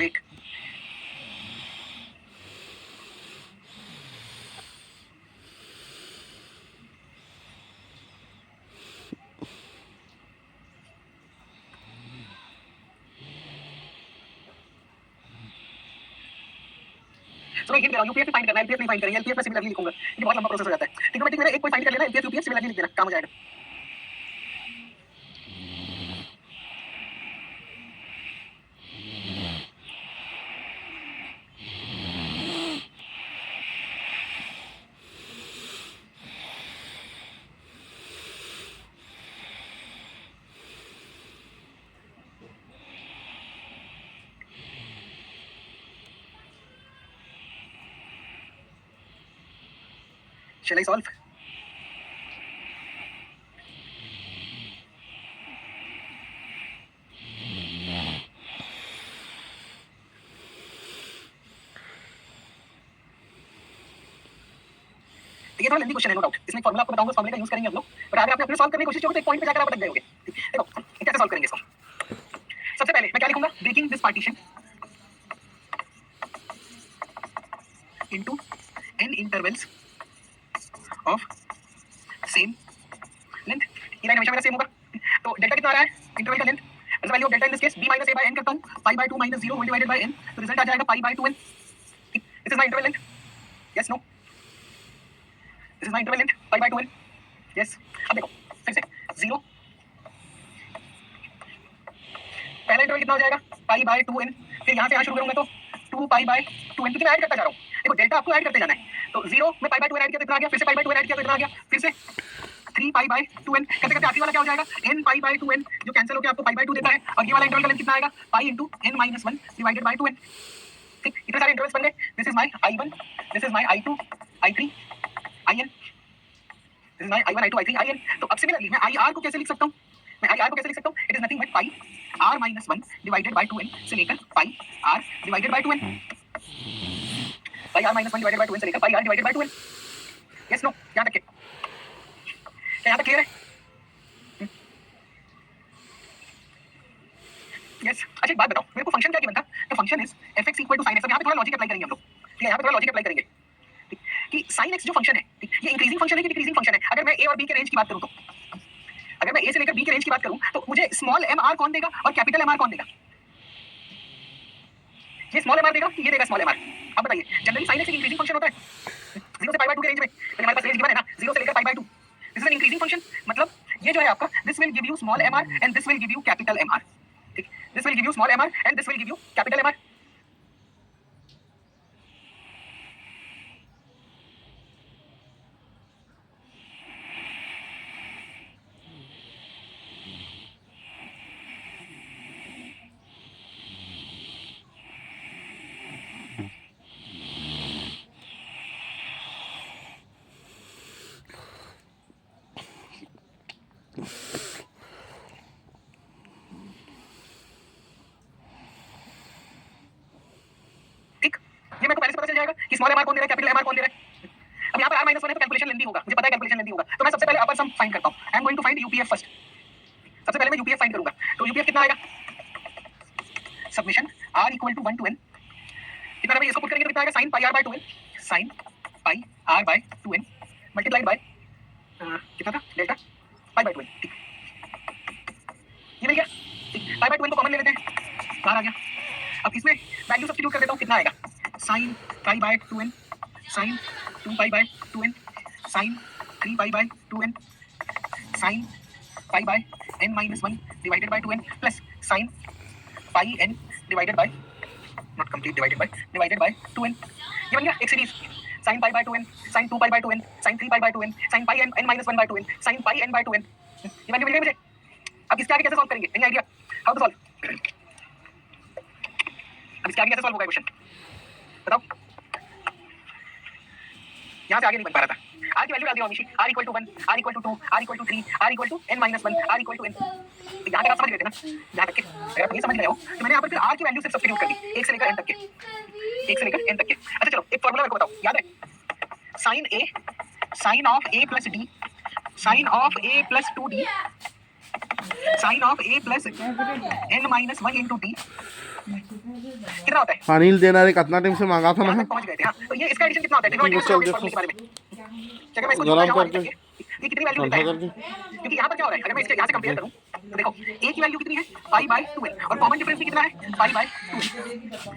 wait. तो मैं हिंट दे रहा हूँ, यूपीएफ फाइंड करना है, एलपीएफ नहीं फाइंड करेंगे, एलपीएफ में सिमिलरली लिखूंगा, ये बहुत लंबा प्रोसेस हो जाता है। ट्रिग्नोमेट्रिक में एक कोई फाइंड कर लेना, एलपीएफ यूपीएफ सिमिलरली लिख देना, काम हो जाएगा। Shall I solve? ये थोड़ा लेंथी क्वेश्चन है, नो डाउट। इसमें फॉर्मूला आपको बताऊंगा, फॉर्मूले का यूज करेंगे हम लोग, बट अगर आपने अपने सॉल्व करने की कोशिश की तो एक पॉइंट पे जाकर आप अटक गए होगे। देखो कैसे सॉल्व करेंगे इसको। सबसे पहले मैं क्या लिखूंगा, breaking this partition into n intervals of same length. ये लाइन हमेशा मेरा सेम होगा, तो डेल्टा कितना आ रहा है इंटरवल का length, as value of delta in this case b - a / n करता हूं, pi / 2 - 0 whole divided by n, तो रिजल्ट आ जाएगा pi / 2n। This is my interval length, yes no, this is my interval length pi / 2n, yes. अब देखो फिर से 0, पहला इंटरवल कितना हो जाएगा pi / 2n, फिर यहां से यहां शुरू करूंगा तो 2 pi / 2n, क्योंकि मैं ऐड करता जा रहा हूं। देखो डेल्टा आपको ऐड करते जाना है, तो 0 में pi / 2n ऐड किया तो इतना आ गया, फिर से pi / 2n ऐड किया तो इतना आ गया, फिर से 3 pi / 2n, करते करते आखिरी वाला क्या हो जाएगा n pi / 2n, जो कैंसिल होकर आपको pi / 2 देता है, और ये वाला इंटरवल का लेंथ कितना आएगा pi * n - 1 divided by 2n। ठीक, इतने सारे इंटरवल्स बन गए। This is my i1, this is my i2, i3, in, this is my i1, i2, i3, in। तो अब सिमिलरली मैं ir को कैसे लिख सकता हूं, मैं ir को कैसे लिख सकता हूं, it is nothing but pi r - 1 divided by 2n से लेकर pi r divided by 2n, pi r - 1 divided by 2n से लेकर pi r divided by 2n, yes no, यहां तक क्या यहां तक क्लियर है? यस। अच्छा एक बात बताओ, मेरे को फंक्शन क्या गिवन था, तो function is fx = sin x। अब यहां पे थोड़ा लॉजिक अप्लाई करेंगे हम लोग, ठीक है, यहां पे थोड़ा लॉजिक अप्लाई करेंगे, ठीक, कि sin x जो फंक्शन है, ठीक, ये इंक्रीजिंग फंक्शन है कि डिक्रीजिंग फंक्शन है। अगर मैं a और b के रेंज की बात करूं, तो अगर मैं a से लेकर b के रेंज की बात करूं, तो मुझे स्मॉल mr कौन देगा और कैपिटल mr कौन देगा? ये स्मॉल mr देगा कि ये देगा स्मॉल mr? अब बताइए, जनरली sin x एक इंक्रीजिंग फंक्शन होता है 0 से pi / 2 के रेंज में, तो हमारे पास रेंज गिवन है ना 0 से लेकर pi / 2। This is an increasing function, मतलब ये जो है आपका, this will give you small mr and this will give you capital mr, ठीक, this will give you small mr and this will give you capital mr। ठीक, ये मेरे को पहले से पता चल जाएगा कि स्मॉल mr कौन दे रहा है, कैपिटल mr कौन दे रहा है। अब यहाँ पर r - 1 है तो कैलकुलेशन लेंथी होगा, मुझे पता है कैलकुलेशन लेंथी होगा, तो मैं सबसे पहले अपर सम फाइंड करता हूँ। I am going to find UPF first. सबसे पहले मैं यूपीएफ फाइंड करूंगा, तो यूपीएफ कितना आएगा, सबमिशन r = 1 to n, कितना भाई, इसको पुट करेंगे तो कितना आएगा sin pi r / 2n, sin pi r / 2n multiplied by कितना था डेल्टा pi / 2n, ठीक, ये मिल गया, ठीक, pi / 2n को कॉमन ले लेते हैं, बाहर आ गया। अब इसमें वैल्यू सब्स्टिट्यूट कर देता हूँ, कितना आएगा sin pi / 2n, sin 2 pi / 2n, sin 3 pi / 2n, sin pi / n - 1 divided by 2n plus sin pi n divided by, not complete, divided by 2n। ये बन गया एक series, sin pi / 2n, sin 2 pi / 2n, sin 3 pi / 2n, sin pi n - 1 by 2n, sin pi n by 2n। ये value मिल गई मुझे। अब इसके आगे कैसे सॉल्व करेंगे, any idea how to solve? अब इसके आगे कैसे सॉल्व होगा क्वेश्चन बताओ, यहाँ से आगे नहीं बन पा रहा था। r की वैल्यू डाल दी मनीषी, r = 1, r = 2, r = 3, r = n - 1, r = n। तो यहाँ तक आप समझ गए थे ना, यहाँ तक के अगर आप ये समझ गए हो तो मैंने यहाँ पर फिर r की वैल्यू सिर्फ सब्स्टिट्यूट कर दी 1 से लेकर n तक के, 1 से लेकर n तक के। अच्छा चलो एक फॉर्मूला मेरे को बताओ, याद है, sin a sin of a plus d, sin of a plus 2d, sin of a plus n - 1 into d कितना होता है? अनिल देना रे कितना टाइम से मांगा था यहाँ मैं तक पहुंच गए थे। हाँ, तो ये इसका एडिशन कितना होता है? ठीक है, चल डिनोमिनेटर देखो। के बारे में क्या मैं इसको जरा जोड़ना चाहूँ करके। ये कितनी वैल्यू देता है? करके। क्योंकि यहाँ पर क्या हो रहा है, अगर मैं इसके यहाँ से कंपेयर करूँ तो देखो a की वैल्यू कितनी है? पाई बाय 2n और कॉमन डिफरेंस भी कितना है? Pi by 2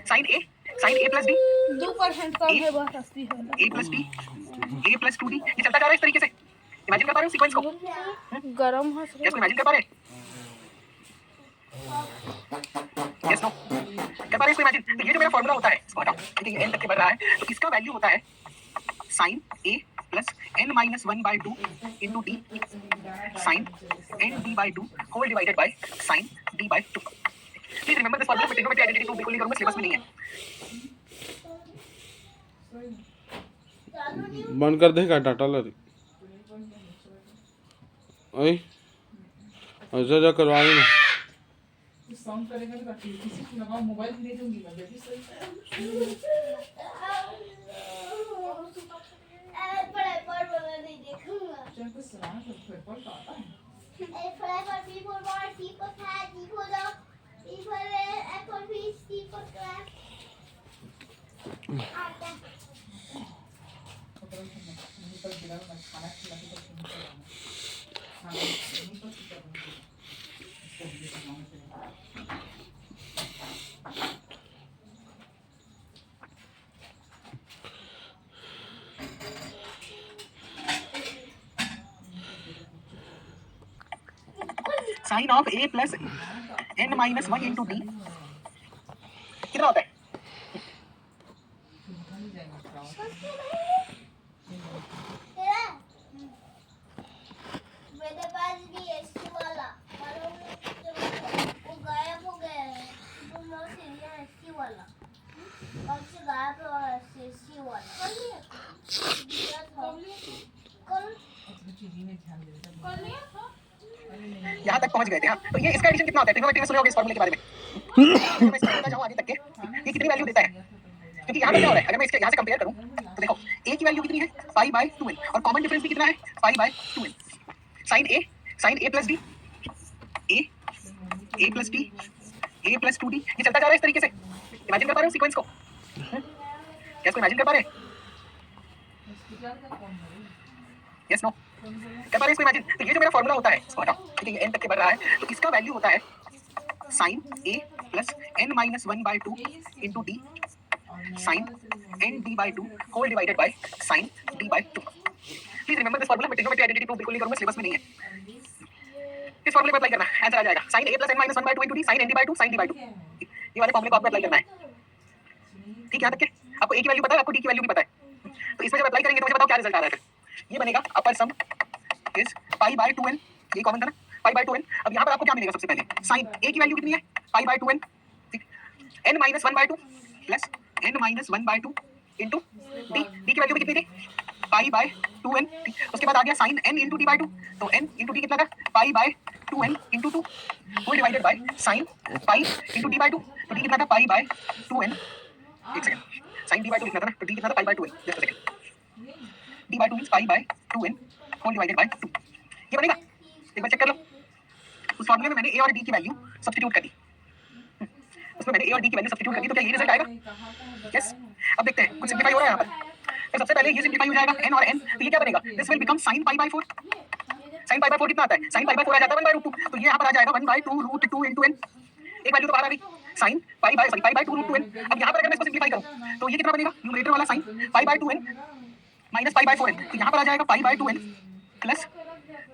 sine a plus b 2% कम है बस 80 है a plus b a plus 2d ये चलता जा रहा है इस तरीके से। इमेजिन कर पा रहे हो सीक्वेंस को? गरम है क्या इसको इमेजिन कर पा रहे हैं? यस नो कर पा रहे हैं इसको इमेजिन? तो ये जो मेरा फॉर्मूला होता है इसको हटाओ, ठीक है, ये n तक के बढ़ रहा है तो इसका वैल्यू होता है sine a plus n minus 1/2 into d sine n d by 2 whole divided by sine d by 2। Please remember this formula, मैं ट्रिग्नोमेट्री आइडेंटिटी प्रूफ बिल्कुल नहीं करूंगा, सिलेबस में नहीं है। बंद कर देगा डाटा लरी ओए ऐसा जा करवाए ना सॉन्ग करेगा तो किसी को लगाओ, मोबाइल दे दूंगी मैं बेबी सही चल कुछ सुना तो फिर पढ़ पाता है खाना खिला के sine of a plus n minus 1 into d कितना होता है? मेरे पास भी एसी वाला वो गायब हो गया है। तो मैं उसे लिया एसी वाला कब से गायब हुआ है एसी वाला कल यहाँ तक पहुँच गए थे। हाँ, तो ये इसका एडिशन कितना होता है? ट्रिग्नोमेट्री में सुने होंगे इस फॉर्मूले के बारे में। तो मैं इसको बताना चाहूँ आगे तक के ये कितनी वैल्यू देता है, क्योंकि यहाँ पर क्या हो रहा है, अगर मैं इसके यहाँ से कंपेयर करूँ तो देखो a की वैल्यू कितनी है? पाई बाय 2n और कॉमन डिफरेंस भी कितना है? Pi by 2n sine a plus d a plus d a plus 2d ये चलता जा रहा है इस तरीके से। इमेजिन कर पा रहे हो सीक्वेंस को? क्या इसको इमेजिन कर पा रहे हैं? यस नो कर पा रहे हैं इसको इमेजिन? तो ये जो मेरा फॉर्मूला होता है इसको हटाओ, ठीक है, ये n तक के बढ़ रहा है तो इसका वैल्यू होता है sine a plus n minus 1/2 into d sine n d by 2 whole divided by sine d by 2। Please remember this formula, मैं ट्रिग्नोमेट्री आइडेंटिटी प्रूफ बिल्कुल नहीं करूंगा, सिलेबस में नहीं है। इस फॉर्मूले को अप्लाई करना है, आंसर आ जाएगा sine a plus n minus 1/2 into d sine n d by 2 sine d by 2। ये वाले फॉर्मूले को आपको अप्लाई करना है, ठीक है? यहाँ तक के आपको a की वैल्यू पता है, आपको d की वैल्यू भी पता है, तो इसमें जब अप्लाई करेंगे तो मुझे बताओ क्या रिजल्ट आ रहा है। फिर ये बनेगा अपर सम इज पाई बाय 2n, ये कॉमन था ना, पाई बाय 2n। अब यहाँ पर आपको क्या मिलेगा? सबसे पहले साइन a की वैल्यू कितनी है? पाई बाय 2n, ठीक, n minus 1/2 plus n minus 1/2 into d की वैल्यू भी कितनी थी? Pi by 2n। उसके बाद आ गया sine n into d by 2, तो n इंटू d कितना था? Pi by 2n into 2 whole divided by sine pi into d by 2, तो d कितना था? Pi by 2n। एक सेकंड, साइन d बाय 2 लिखना था ना, तो d कितना था? Pi by 2n। Just a second, d by 2 means pi by 2n whole divided by 2। ये बनेगा, एक बार चेक कर लो। उस फॉर्मूले में मैंने a और d की वैल्यू सब्स्टिट्यूट कर दी, उसमें मैंने a और d की वैल्यू सब्स्टिट्यूट कर दी, तो क्या ये रिजल्ट आएगा? यस। अब देखते हैं कुछ सिंपलीफाई हो रहा है यहाँ पर। तो सबसे पहले ये सिंपलीफाई हो जाएगा n और n, तो ये क्या बनेगा? This will become sin pi by 4। sin pi by 4 कितना आता है? sin पाई बाय 4 आ जाता है 1/√2, तो ये यहाँ पर आ जाएगा 1/2√2 इंटू n। एक वैल्यू तो बाहर आ गई sin पाई बाय 2√2n। अब यहाँ पर अगर मैं इसको सिंपलीफाई करूँ तो ये कितना बनेगा? न्यूमरेटर वाला sin pi by 2n minus pi by 4n, तो यहाँ पर आ जाएगा पाई बाय 2n प्लस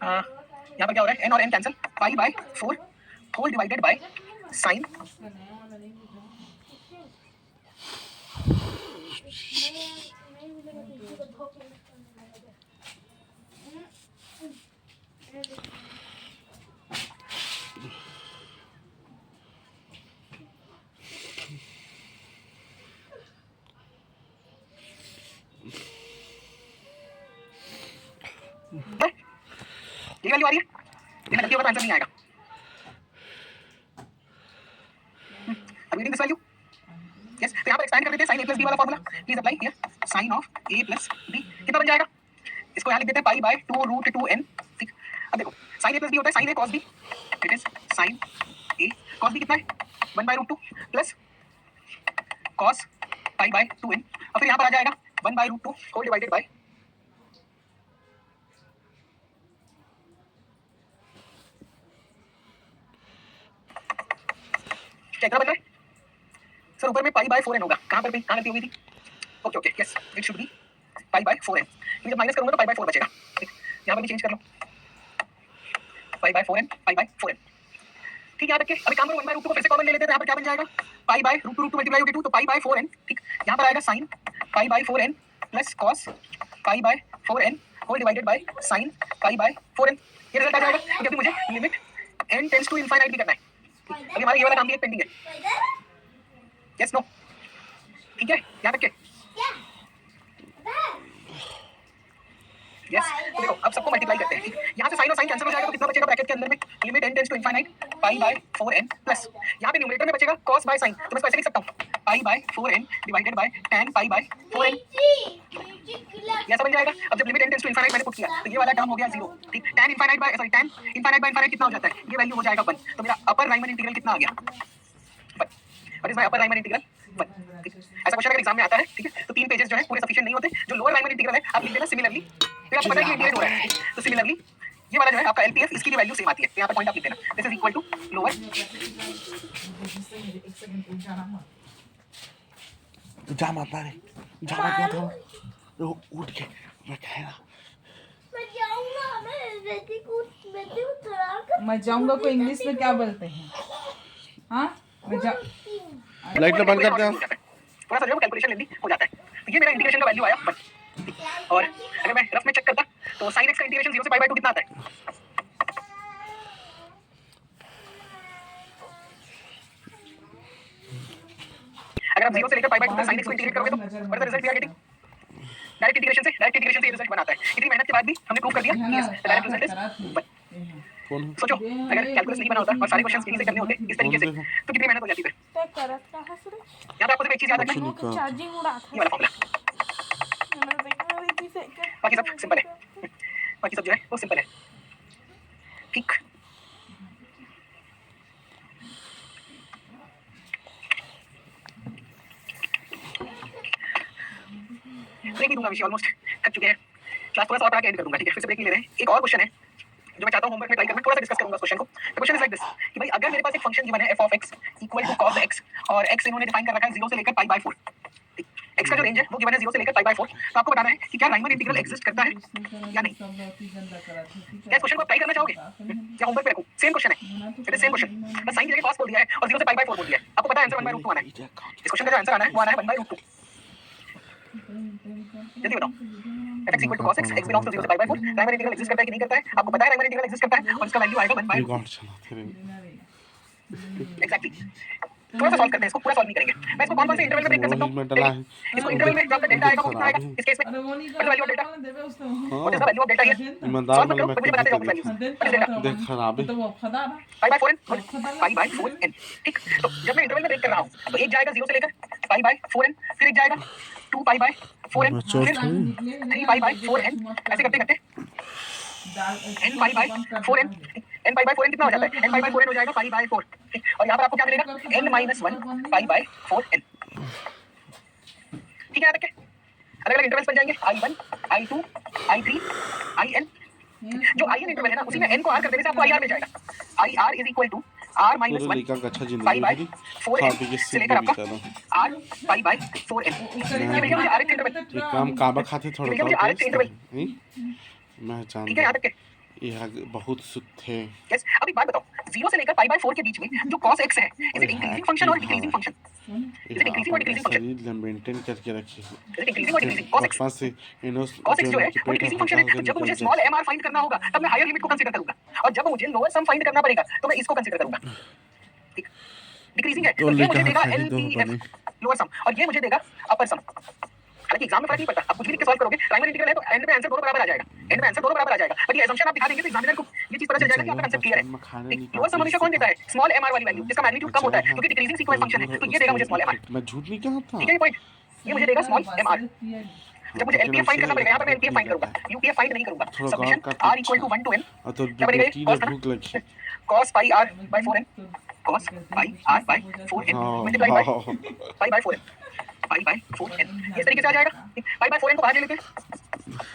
यहाँ पर क्या हो रहा है? n और n cancel, pi by 4 whole divided by sine ये वैल्यू आ रही है, लेकिन गलती होगा तो आंसर नहीं आएगा। अब रीडिंग दिस वैल्यू, यस, तो यहाँ पर एक्सपेंड कर देते हैं साइन a प्लस b वाला formula, please apply here sine of a plus b कितना बन जाएगा? इसको यहाँ लिख देते हैं पाई बाय 2√2n, ठीक। अब देखो साइन a प्लस b होता है sine a cos b, it is sine a cos b कितना है? 1/√2 plus cos pi by 2n और फिर यहाँ पर आ जाएगा 1/√2 होल डिवाइडेड बाय क्या इतना बन रहा है सर? ऊपर में pi by 4n होगा, कहाँ पर भी कहाँ गलती हुई थी? Okay okay yes it should be pi by 4n। मैं जब माइनस करूंगा तो pi by 4 बचेगा। यहाँ पर भी चेंज कर लो pi by 4n pi by 4n। ठीक है, यहाँ तक के अभी काम करो 1/√2 को फिर से कॉमन ले लेते हैं तो यहाँ पर क्या बन जाएगा pi by √2 मल्टीप्लाई होगी 2 तो pi by 4n। ठीक, यहाँ पर आएगा sin pi by 4n plus cos pi by 4n whole divided by sin pi by 4n। ये रिजल्ट आ जाएगा। तो जब भी मुझे limit n tends to infinite भी करना है, अभी हमारा ये वाला काम भी एक पेंडिंग है। यस नो ठीक है, यहाँ तक के यस तो देखो अब सबको मल्टीप्लाई करते हैं। ठीक, यहाँ से साइन और साइन कैंसिल हो जाएगा तो कितना बचेगा ब्रैकेट के अंदर में limit n tends to infinite pi by 4n plus यहाँ पे न्यूमरेटर में बचेगा cos बाय sin, तो मैं ऐसे लिख सकता हूँ pi by 4n divided by tan pi by 4n। ये ऐसा बन जाएगा। अब जब limit n tends to infinite मैंने पुट किया तो ये वाला टर्म हो गया 0। ठीक, tan इनफाइनाइट बाय इनफाइनाइट कितना हो जाता है? ये वैल्यू हो जाएगा 1। तो मेरा अपर राइमन इंटीग्रल कितना आ गया 1। What is my upper Riemann integral 1। ऐसा क्वेश्चन अगर एग्जाम में आता है ठीक है तो 3 पेजेस जो है पूरे सफिशिएंट नहीं होते। जो लोअर राइमन इंटीग्रल है आप लिख देना सिमिलरली, फिर आपको पता है कि इंटीग्रेट हो रहा है तो सिमिलरली ये वाला जो है आपका एलपीएफ इसकी भी वैल्यू सेम आती है। यहाँ पर पॉइंट आप लिख देना this is equal to lower जा मत मारे, जा मत हो वो उठ के रखेगा। मैं जाऊंगा, मैं बेटी को चला कर मैं जाऊंगा को इंग्लिश में क्या बोलते हैं? हाँ मैं जा लाइट तो बंद कर दे। थोड़ा सा जो कैलकुलेशन लेंदी हो जाता है। तो ये मेरा इंटीग्रेशन का वैल्यू आया 1। और अगर मैं रफ में चेक करता तो sin x का इंटीग्रेशन 0 से pi by 2 कितना आता है? अगर आप 0 से लेकर pi by 2 तक sin x को इंटीग्रेट करोगे तो what is the result we are getting? Direct integration से ये रिजल्ट बनाता है। इतनी मेहनत के बाद भी हमने प्रूव कर दिया कि यस डायरेक्ट रिजल्ट इज 1। सोचो अगर कैलकुलस नहीं बना होता और सारे क्वेश्चंस यहीं से करने होते इस तरीके से तो कितनी मेहनत हो जाती फिर। यहाँ पे आपको सिर्फ एक चीज याद रखना है, चार्जिंग उड़ा ये वाला फॉर्मूला। बाकी सब सिंपल है, बाकी सब जो है वो सिंपल है। ठीक, ब्रेक नहीं दूंगा, विषय ऑलमोस्ट थक चुके हैं। क्लास थोड़ा सा और पढ़ा के एंड कर दूंगा। ठीक है, फिर से ब्रेक नहीं ले रहे हैं। एक और क्वेश्चन है जो मैं चाहता हूं होमवर्क में ट्राई करना, थोड़ा सा डिस्कस करूंगा उस क्वेश्चन को। The question is like this कि भाई अगर मेरे पास एक फंक्शन गिवन है f of x equal to cos x और x इन्होंने डिफाइन कर रखा है 0 से लेकर pi by 4। ठीक, x का जो रेंज है वो गिवन है 0 से लेकर pi by 4। तो आपको बताना है कि क्या राइमन इंटीग्रल एग्जिस्ट करता है या नहीं। क्या इस क्वेश्चन को अप्लाई करना चाहोगे या होमवर्क पे रखूं? सेम क्वेश्चन है, इट इज सेम क्वेश्चन, बस साइन की जगह cos बोल दिया है और 0 से pi by 4 बोल दिया है। आपको पता है आंसर 1/√2 आना है। इस क्वेश्चन का जो आंसर आना है वो आना है 1/√2। जल्दी बताओ f(x = cos x, x belongs to 0 से pi by 4, Riemann integral exist करता है कि नहीं करता है? आपको पता है राइमन इंटीग्रल एग्जिस्ट करता है और इसका वैल्यू आएगा 1/√2। रिकॉर्ड चलाते रहे। एग्जैक्टली, थोड़ा सा सॉल्व करते हैं इसको, पूरा सॉल्व नहीं करेंगे। मैं इसको कौन-कौन से इंटरवल में ब्रेक कर सकता हूं? में डला है इसको इंटरवल में जो आपका डेल्टा आएगा वो कितना आएगा इस केस में? अरे वो नहीं what is value of delta? देवे उसको what is the value of delta here? ईमानदार सॉल्व मतलब करो, मुझे बताते जाओ वैल्यू। देख खराब है। तो वो खदा ना pi by 4n pi by 4n। ठीक, तो जब मैं इंटरवल में ब्रेक कर रहा हूं तो एक जाएगा 0 से लेकर pi by 4n, फिर एक जाएगा 2 pi by 4n, फिर 3 pi by 4n, ऐसे करते करते n pi by 4n। n pi by 4n कितना हो जाता है? n pi by 4n हो जाएगा pi by 4। ठीक, और यहाँ पर आपको क्या मिलेगा? n - 1 pi by 4n। ठीक है, यहाँ तक के अलग-अलग इंटरवल्स बन जाएंगे i1 i2 i3 in। जो in इंटरवल है ना उसी में n को r कर देने से आपको ir मिल जाएगा। ir is equal to r - 1 लिखा अच्छा pi जिंदगी by मेरी 4n खा पी के से सिर लेकर भी आपका चलो। r pi by 4n। ये भैया मुझे rx इंटरवल, ये काम काबा खाते थोड़ा मुझे सा rx इंटरवल। मैं ठीक है, यहाँ जानता तक के यह बहुत सुध थे। यस। अब एक बात बताओ, 0 से लेकर pi by 4 के बीच में जो cos x है इज इट इंक्रीजिंग फंक्शन और decreasing function? Is it increasing और डिक्रीजिंग फंक्शन? शरीर मेंटेन करके रखिए। इज इट इंक्रीजिंग और डिक्रीजिंग? cos x, बचपन से इनोस cos x जो है वो डिक्रीजिंग फंक्शन है। जब मुझे स्मॉल mr फाइंड करना होगा तब मैं हायर लिमिट को कंसीडर करूंगा और जब मुझे लोअर सम फाइंड करना पड़ेगा तो मैं इसको कंसीडर करूंगा। ठीक, डिक्रीजिंग है तो ये मुझे देगा LPF लोअर सम और ये मुझे देगा अपर सम। हालांकि एग्जाम में फर्क नहीं पड़ता, आप कुछ भी लिख के सॉल्व करोगे, राइमन इंटीग्रल है तो एंड में आंसर दोनों बराबर आ जाएगा, एंड में आंसर दोनों बराबर आ जाएगा। बट ये असम्पशन आप दिखा देंगे तो एग्जामिनर को ये चीज पता चल जाएगा कि आपका कांसेप्ट क्लियर है। लोअर सम हमेशा कौन देता है? स्मॉल mr वाली वैल्यू जिसका मैग्नीट्यूड कम होता है क्योंकि डिक्रीजिंग सीक्वेंस फंक्शन है, तो ये देगा मुझे स्मॉल mr। मैं झूठ नहीं कहा था। ठीक है, ये पॉइंट ये मुझे देगा स्मॉल mr। जब मुझे LPF फाइंड करना पड़ेगा, यहाँ पर मैं LPF फाइंड करूंगा, UPF फाइंड नहीं करूंगा। सब्मिशन r = 1 to n तो क्या बनेगा? भूख लगी। cos pi r by 4n cos pi r by 4n multiplied by pi by 4n pi by 4n इस तरीके से आ जाएगा। pi by 4n को बाहर ले लेते हैं,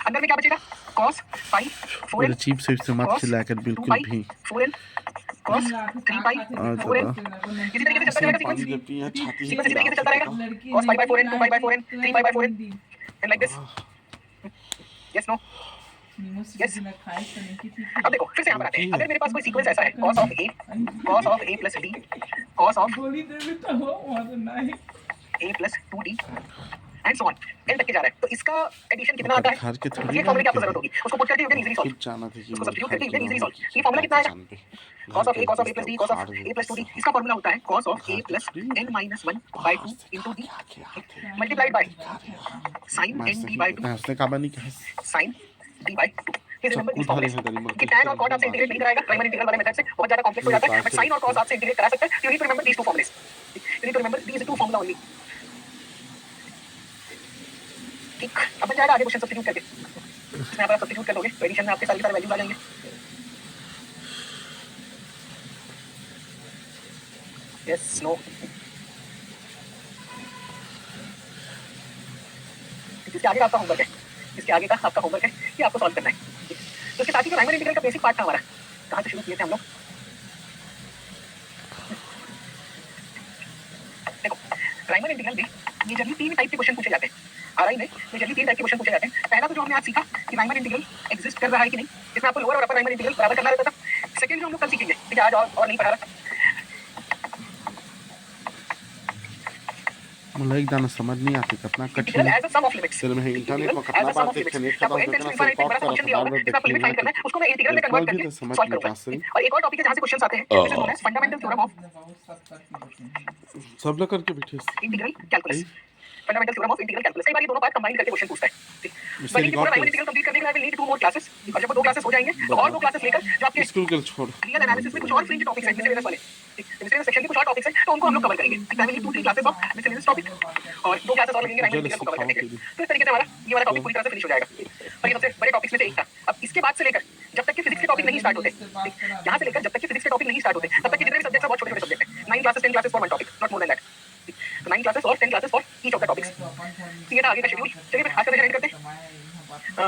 अंदर में क्या बचेगा cos pi 4n अजीब से इससे मत खिलाकर 2 बिल्कुल pi भी 4n cos 3 pi 4n इसी तरीके से चलता रहेगा पानी सीक्वेंस। देती है छाती सीक्वेंस इसी तरीके से चलता रहेगा cos pi by 4n 2 pi by 4n 3 pi by 4n and like this। yes no yes। अब देखो फिर से यहाँ पर आते हैं, अगर मेरे पास कोई सीक्वेंस ऐसा है cos of a plus d cos of a plus 2d and so on n तक के जा रहा है, तो इसका एडिशन कितना आता है? घर के थोड़ी ये फॉर्मूले की आपको जरूरत होगी, उसको पुट करके यू कैन इजीली सॉल्व, खुद जाना था कि उसको सब्स्टिट्यूट करके यू कैन इजीली सॉल्व। ये फॉर्मूला कितना आएगा? cos of a plus d cos of a plus 2d, इसका फॉर्मूला होता है cos of a plus n minus 1 by 2 into d multiplied by sin n d by 2 उसने कहा नहीं कहा sin d by 2। Please remember these सब कुछ formulas। Hari Hari कि tan और cot आपसे इंटीग्रेट नहीं कराएगा प्राइमरी इंटीग्रल वाले मेथड से, बहुत ज्यादा कॉम्प्लेक्स हो जाता है, बट sin और cos आपसे इंटीग्रेट करा सकता है। You need to remember these two formulas, you need to remember these two formula only। ठीक, अब बन जाएगा आगे क्वेश्चन सब्स्टिट्यूट करके, इसमें आप सब्स्टिट्यूट कर दोगे तो एडिशन में आपके सारे वैल्यूज आ जाएंगे। यस नो इसके आगे का आपका होमवर्क है, इसके आगे का आपका होमवर्क है कि आपको सॉल्व करना है। तो इसके साथ ही प्राइमरी इंटीग्रल का बेसिक पार्ट था हमारा, कहाँ से शुरू किए थे हम लोग? देखो प्राइमरी इंटीग्रल में मेजरली 3 टाइप के क्वेश्चन पूछे जाते हैं, आरआई में मेजरली 3 टाइप के क्वेश्चन पूछे जाते हैं। पहला तो जो हमने आज सीखा कि प्राइमरी इंटीग्रल एग्जिस्ट कर रहा है कि नहीं, इसमें आपको लोअर और अपर प्राइमरी इंटीग्रल बराबर करना रहता था। सेकंड जो हम लोग कल सीखेंगे, ठीक है आज और नहीं पढ़ा रहा, मतलब एक दाना समझ नहीं आती कितना कठिन इंटीग्रल है। As a sum of limits. फिर मैं इंटरनेट में कितना एज अ सम बार ऑफ लिमिट्स, देखने आपको n टेंड्स टू इनफिनिटी एक बड़ा सा फंक्शन दिया होगा, जिसमें आपको लिमिट फाइंड करना है, उसको मैं इंटीग्रल में कन्वर्ट करके समझ सॉल्व नहीं करूंगा। पास रही। और एक और टॉपिक है जहां से क्वेश्चंस आते हैं, this is known as fundamental theorem of सब लोग करके बैठे integral calculus. Fundamental theorem of integral calculus, कई बार ये दोनों पार्ट कंबाइन करके क्वेश्चन पूछता है। बट ये पूरा प्राइमरी इंटीग्रल कंप्लीट करने के लिए नीड 2 मोर क्लासेस, और जब वो 2 क्लासेस हो जाएंगे तो और 2 क्लासेस लेकर जो आपके स्कूल के छोड़ रियल एनालिसिस में कुछ और फ्रिंज टॉपिक्स हैं मिसलेनियस वाले, मिसलेनियस सेक्शन के कुछ और टॉपिक्स हैं तो उनको हम लोग कवर करेंगे। I will 2-3 classes of miscellaneous topic और 2 क्लासेस और लगेंगे प्राइमरी इंटीग्रल को कवर करने के लिए। तो इस तरीके से हमारा ये वाला टॉपिक पूरी तरह से फिनिश हो जाएगा, और ये सबसे बड़े टॉपिक्स में से एक था। अब इसके बाद से लेकर जब तक कि फिजिक्स के टॉपिक नहीं स्टार्ट होते, यहाँ से लेकर जब तक कि फिजिक्स के टॉपिक नहीं स्टार्ट होते तब तक के जितने भी सब्जेक्ट्स हैं बहुत छोटे-छोटे सब्जेक्ट हैं। 9 classes 10 classes for one topic, not more than that. 9 classes और 10 classes for each of the topics. ये था आगे का शेड्यूल। चलिए फिर आज का सेशन एंड करते हैं।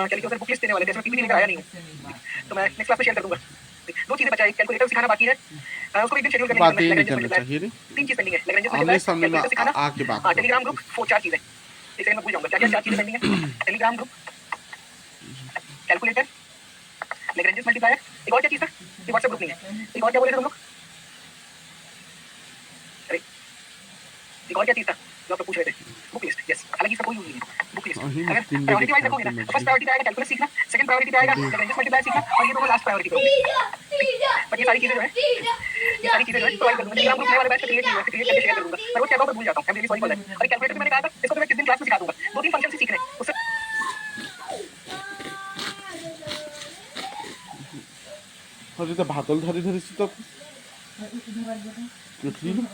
चलिए उधर बुक लिस्ट देने वाले थे, इसमें पीपीटी लेकर आया नहीं हूँ, तो मैं नेक्स्ट क्लास में शेयर कर दूंगा। 2 चीजें बचा है, कैलकुलेटर सिखाना बाकी है, उसको एक दिन शेड्यूल करने बातें के ही लिए नहीं करना चाहिए रे। 3 चीज पेंडिंग है, लैग्रेंजेस आमने मल्टीप्लाई, सामने में कैलकुलेटर सिखाना, आके बात हां करो। टेलीग्राम ग्रुप, 4 चीजें। एक सेकंड में भूल जाऊंगा क्या-क्या 4 चीजें पेंडिंग है। Telegram group, calculator, Lagrange's multiplier, एक और क्या चीज था? ये व्हाट्सएप ग्रुप नहीं है, एक और क्या बोले थे हम लोग? अरे एक और क्या चीज था जो आप लोग पूछ रहे थे? Book list. यस, हालांकि इसका कोई यूज नहीं है बुक लिस्ट। अगर प्रायोरिटी वाइज रखोगे ना, फर्स्ट प्रायोरिटी पे आएगा कैलकुलस सीखना, सेकंड प्रायोरिटी पे आएगा लैग्रेंजेस मल्टीप्लायर सीखना, और ये दोनों लास्ट प्रायोरिटी पे होंगे। बट ये सारी चीजें जो है प्रोवाइड कर दूंगा। टेलीग्राम ग्रुप नए वाले बैच का क्रिएट नहीं हुआ, क्रिएट करके शेयर कर दूंगा। पर वो क्या पर भूल जाता हूं, I am really sorry for that. और कैलकुलेटर भी मैंने कहा था इसको तो मैं किस दिन क्लास में सिखा दूंगा, 2-3 फंक्शन ही सीखने हैं उससे। अरे तो भातल धरी धरी सी तो कितनी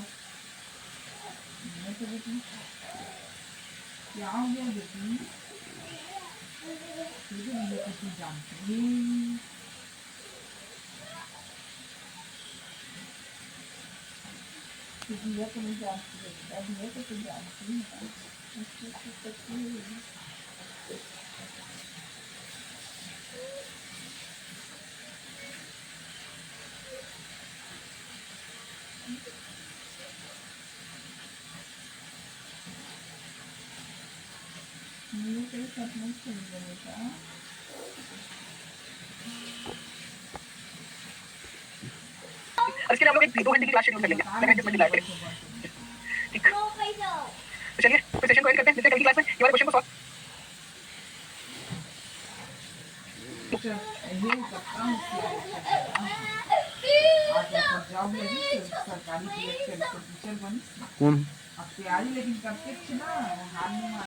और इसके लिए हम लोग एक 2 घंटे की क्लास शेड्यूल कर लेंगे लैग्रेंजेस मल्टीप्लायर के लिए। ठीक, तो चलिए फिर सेशन को एंड करते हैं, मिलते हैं कल की क्लास में। ये वाले क्वेश्चन को सॉल्व कौन अब तैयारी लेकिन करते थे ना हाल में